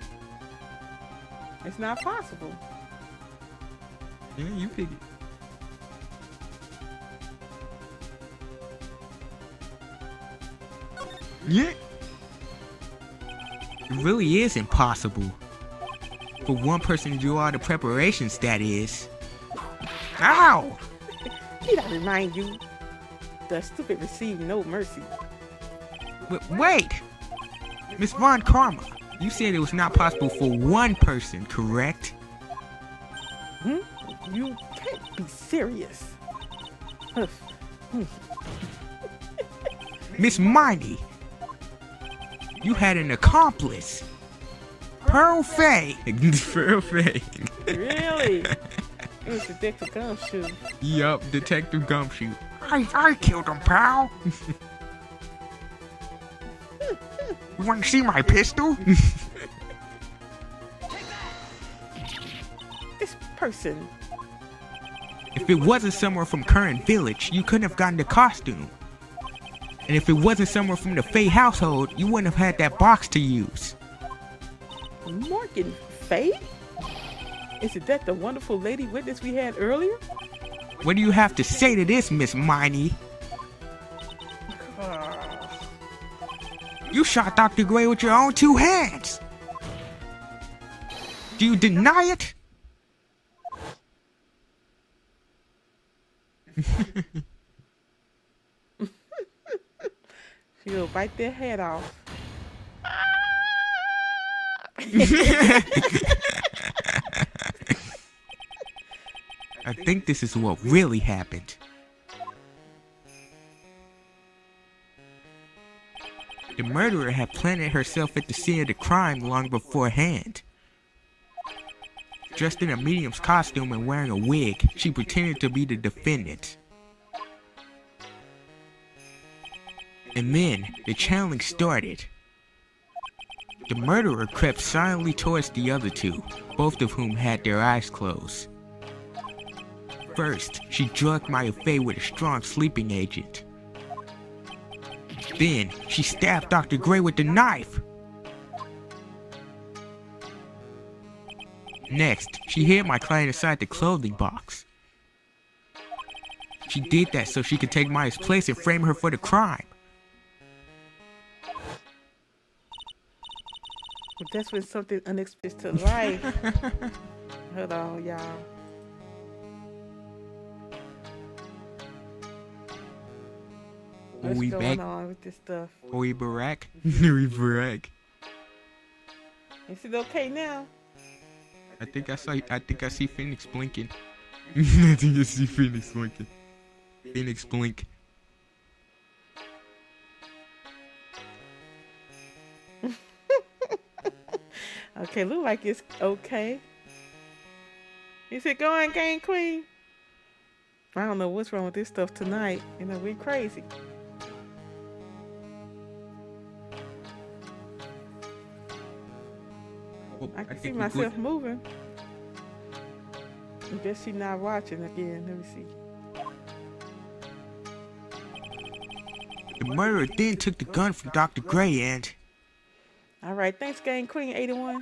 It's not possible. Yeah, you pick it. Yeah. It really is impossible. For one person to do all the preparations, that is. Ow! Did I remind you? The stupid receive no mercy. But wait! Miss Von Karma, you said it was not possible for one person, correct? You can't be serious. Miss Mighty, you had an accomplice. Pearl Fay. Pearl Fay. Really? It was Detective Gumshoe. Yup, Detective Gumshoe. I killed him, pal. You want to see my pistol? This person. If it wasn't someone from Current Village, you couldn't have gotten the costume. And if it wasn't someone from the Fay household, you wouldn't have had that box to use. Morgan Fay? Isn't that the wonderful lady witness we had earlier? What do you have to say to this, Miss Miney? You shot Dr. Gray with your own 2 hands. Do you deny it? She'll bite their head off. I think this is what really happened. The murderer had planted herself at the scene of the crime long beforehand. Dressed in a medium's costume and wearing a wig, she pretended to be the defendant. And then the challenge started. The murderer crept silently towards the other two, both of whom had their eyes closed. First, she drugged Maya Fey with a strong sleeping agent. Then, she stabbed Dr. Gray with the knife. Next, she hid my client inside the clothing box. She did that so she could take Maya's place and frame her for the crime. But that's when something unexpected to life. Hold on, y'all. What's going on with this stuff? Are we back? We back. Is it okay now? I think I see Phoenix blinking. I think I see Phoenix blinking. Phoenix blink. Okay, look like it's okay. Is it going, Game Queen? I don't know what's wrong with this stuff tonight. You know, we crazy. Oh, I can see myself moving. I guess she's not watching again. Let me see. The murderer then took the gun from Dr. Gray and... Alright, thanks, Game Queen 81.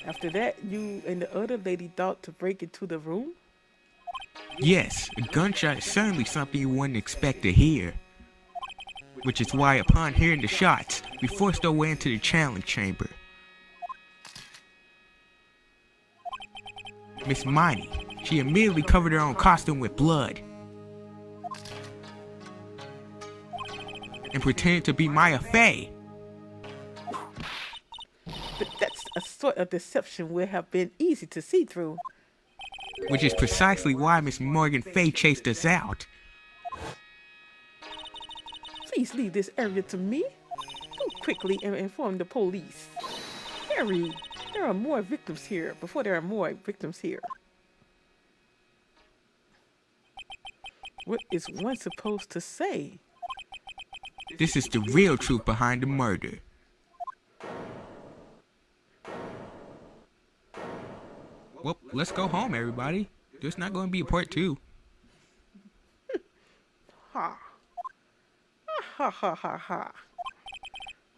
After that, you and the other lady thought to break into the room? Yes, a gunshot is certainly something you wouldn't expect to hear. Which is why upon hearing the shots, we forced our way into the challenge chamber. Miss Miney, she immediately covered her own costume with blood. And pretended to be Maya Fey. But that's a sort of deception would have been easy to see through. Which is precisely why Miss Morgan Fey chased us out. Please leave this area to me. Go quickly and inform the police. Hurry, there are more victims here before there are more victims here. What is one supposed to say? This is the real truth behind the murder. Well, let's go home, everybody. There's not going to be a part 2. Ha. Ha ha ha ha.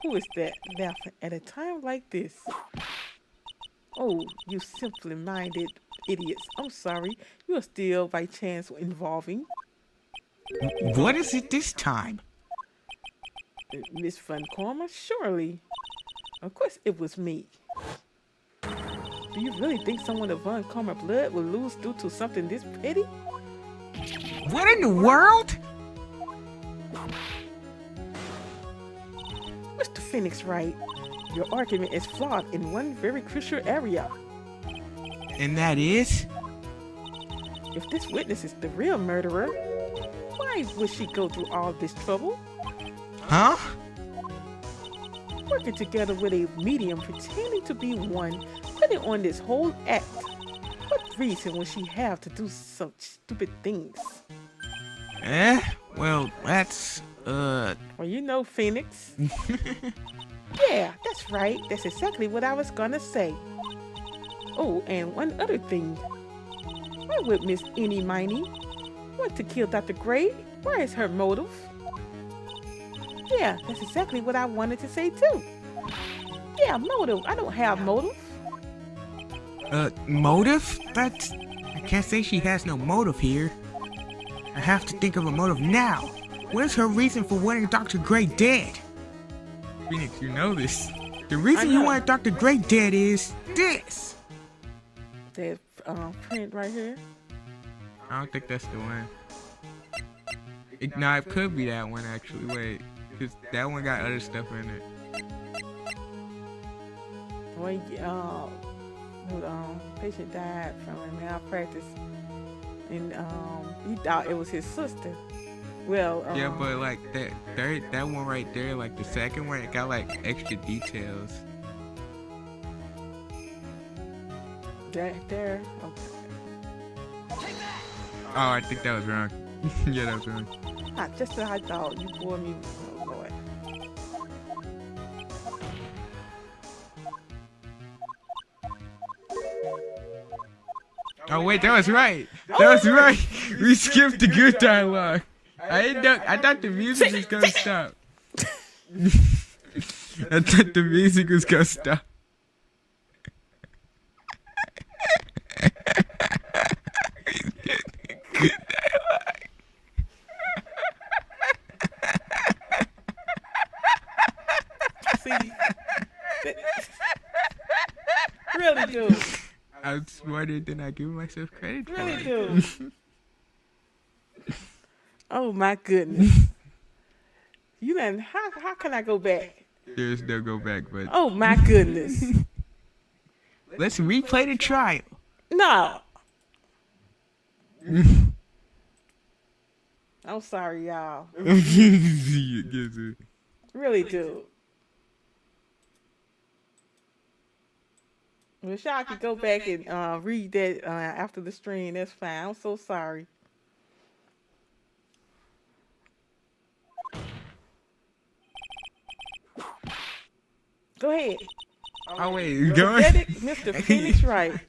Who is that laughing at a time like this? Oh, you simply-minded idiots. I'm sorry. You are still by chance involving. What is it this time? Miss Van Karma? Surely. Of course it was me. Do you really think someone of Von Karma blood will lose due to something this petty? What in the world? Mr. Phoenix, right? Your argument is flawed in one very crucial area. And that is? If this witness is the real murderer, why would she go through all this trouble? Huh? Working together with a medium pretending to be one, putting on this whole act. What reason would she have to do such stupid things? Well, that's, Well, you know, Phoenix. Yeah, that's right. That's exactly what I was gonna say. Oh, and one other thing. Why would Miss Eeny Miney want to kill Dr. Gray? Where is her motive? Yeah, that's exactly what I wanted to say too. Yeah, motive. I don't have motive. Motive? I can't say she has no motive here. I have to think of a motive now. Where's her reason for wanting Dr. Gray dead? Phoenix, you know this. The reason you want Dr. Gray dead is this. That print right here. I don't think that's the one. It could be that one actually. Wait, because that one got other stuff in it. Wait, hold on. Patient died from a malpractice, and he thought it was his sister. Well, yeah, but like that one right there, like the second one, it got like extra details. There. Okay. Oh, I think that was wrong. Yeah, that was wrong. Ah, just as I thought. You bore me. Oh, Lord. Oh wait, that was right. That was right. We skipped the good dialogue. I thought the music was gonna stop. I thought the music was gonna stop. Good dialogue. See? Really, dude. I'm smarter than I give myself credit for. Really, dude. Oh, my goodness. You done, how can I go back? There's no go back, but Oh, my goodness. let's replay the trial. No. I'm sorry, y'all. Really, dude. Wish y'all could go back and read that after the stream. That's fine. I'm so sorry. Go ahead. Oh wait, go on. Pathetic Mr. Phoenix Wright.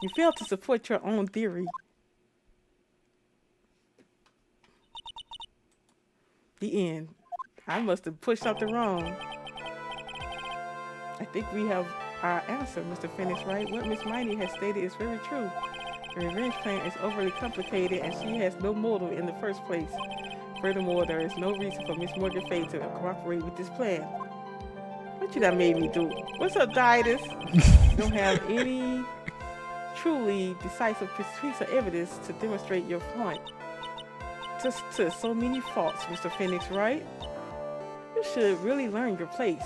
You failed to support your own theory. The end. I must have pushed something wrong. I think we have our answer, Mr. Phoenix Wright. What Miss Miney has stated is very true. The revenge plan is overly complicated and she has no motive in the first place. Furthermore, there is no reason for Miss Morgan Fay to cooperate with this plan. What you done made me do? What's up, Didas? Don't have any truly decisive piece of evidence to demonstrate your point. Just to so many faults, Mr. Phoenix Wright. You should really learn your place.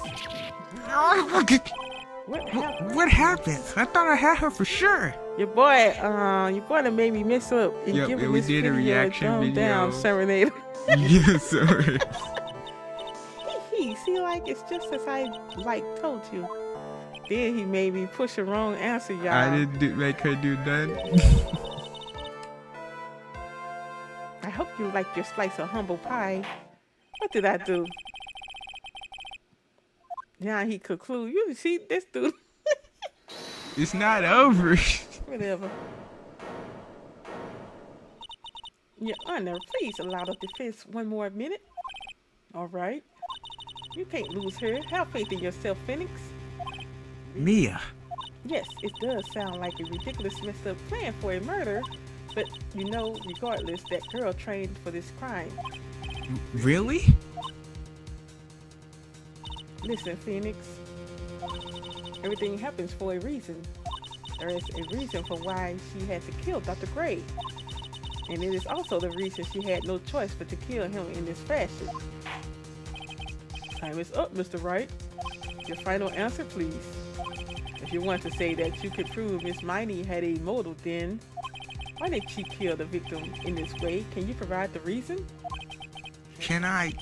What happened? What happened? I thought I had her for sure. Your boy done made me mess up and Yep, give and him we this did a video reaction dumb video. down serenade. Yes, sir. See, like it's just as I told you. Then he made me push the wrong answer, y'all. I didn't make her do none. I hope you like your slice of humble pie. What did I do? Now he conclude. You see this dude. It's not over. Whatever. Your Honor, please allow the defense one more minute. All right. You can't lose her. Have faith in yourself, Phoenix. Mia. Yes, it does sound like a ridiculous messed up plan for a murder, but you know, regardless, that girl trained for this crime. Really? Listen, Phoenix. Everything happens for a reason. There is a reason for why she had to kill Dr. Gray. And it is also the reason she had no choice but to kill him in this fashion. Time is up, Mr. Wright. Your final answer, please. If you want to say that you could prove Miss Miney had a motive, then why did she kill the victim in this way? Can you provide the reason? Can I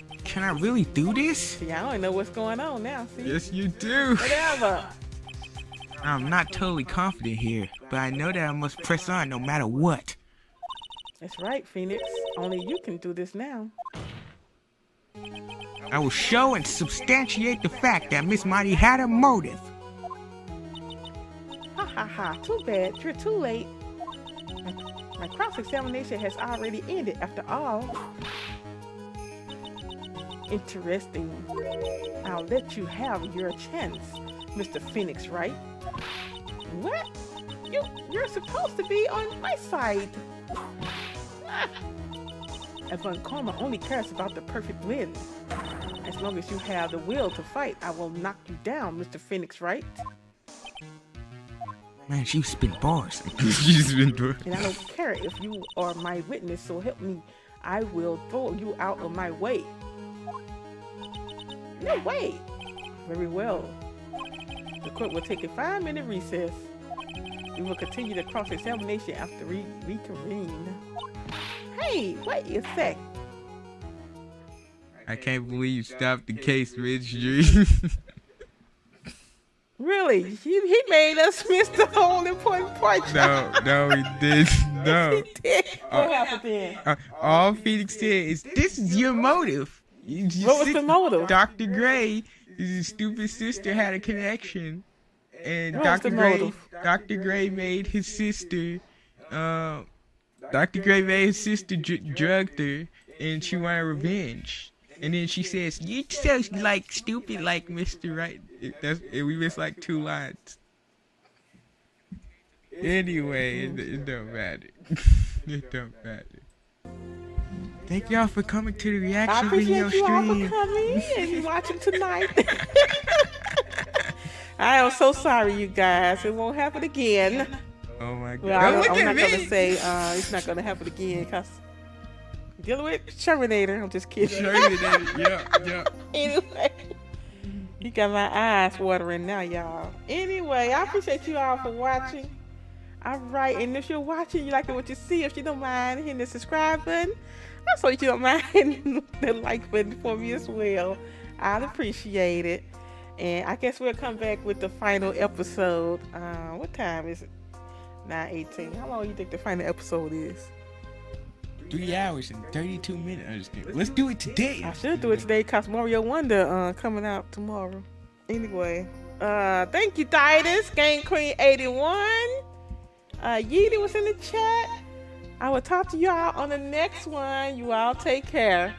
really do this? See, I don't know what's going on now, see? Yes, you do. Whatever. I'm not totally confident here, but I know that I must press on no matter what. That's right, Phoenix. Only you can do this now. I will show and substantiate the fact that Miss Mighty had a motive. Ha ha ha, too bad. You're too late. My cross-examination has already ended after all. Interesting. I'll let you have your chance, Mr. Phoenix Wright. What? You're supposed to be on my side. Von Karma only cares about the perfect win. As long as you have the will to fight, I will knock you down, Mr. Phoenix Wright. Man, she spit bars. She spit bars. And I don't care if you are my witness, so help me. I will throw you out of my way. No way. Very well. The court will take a 5-minute recess. We will continue the cross-examination after we reconvene. Hey, wait a sec. I can't believe you stopped the case mid-stream. Really? He made us miss the whole important part. No, he did. No. He did. What happened then? All Phoenix said is, this is your motive. What was the motive? Dr. Gray, his stupid sister, had a connection. And What was the motive? Dr. Gray made his sister, Dr. Gray made his sister drugged her, and she wanted revenge. And then she says, "You so like stupid, like Mr. Right." And we missed like 2 lines. Anyway, it don't matter. It don't matter. Thank y'all for coming to the reaction video appreciate you all stream. for coming and watching tonight. I am so sorry, you guys. It won't happen again. Oh my god! Well, Look I'm at not me. gonna say it's not gonna happen again because dealing with Terminator. I'm just kidding. Yeah. Anyway, you got my eyes watering now, y'all. Anyway, I appreciate you all for watching. All right, and if you're watching, you like what you see, if you don't mind hitting the subscribe button, also if you don't mind hitting the like button for me as well, I'd appreciate it. And I guess we'll come back with the final episode. What time is it? 9:18. How long do you think the final episode is? 3 hours and 32 minutes. I'm just kidding. Let's do it today. I should do it today because Mario Wonder coming out tomorrow. Anyway, thank you, Titus, Game Queen 81. Yeety was in the chat. I will talk to y'all on the next one. You all take care.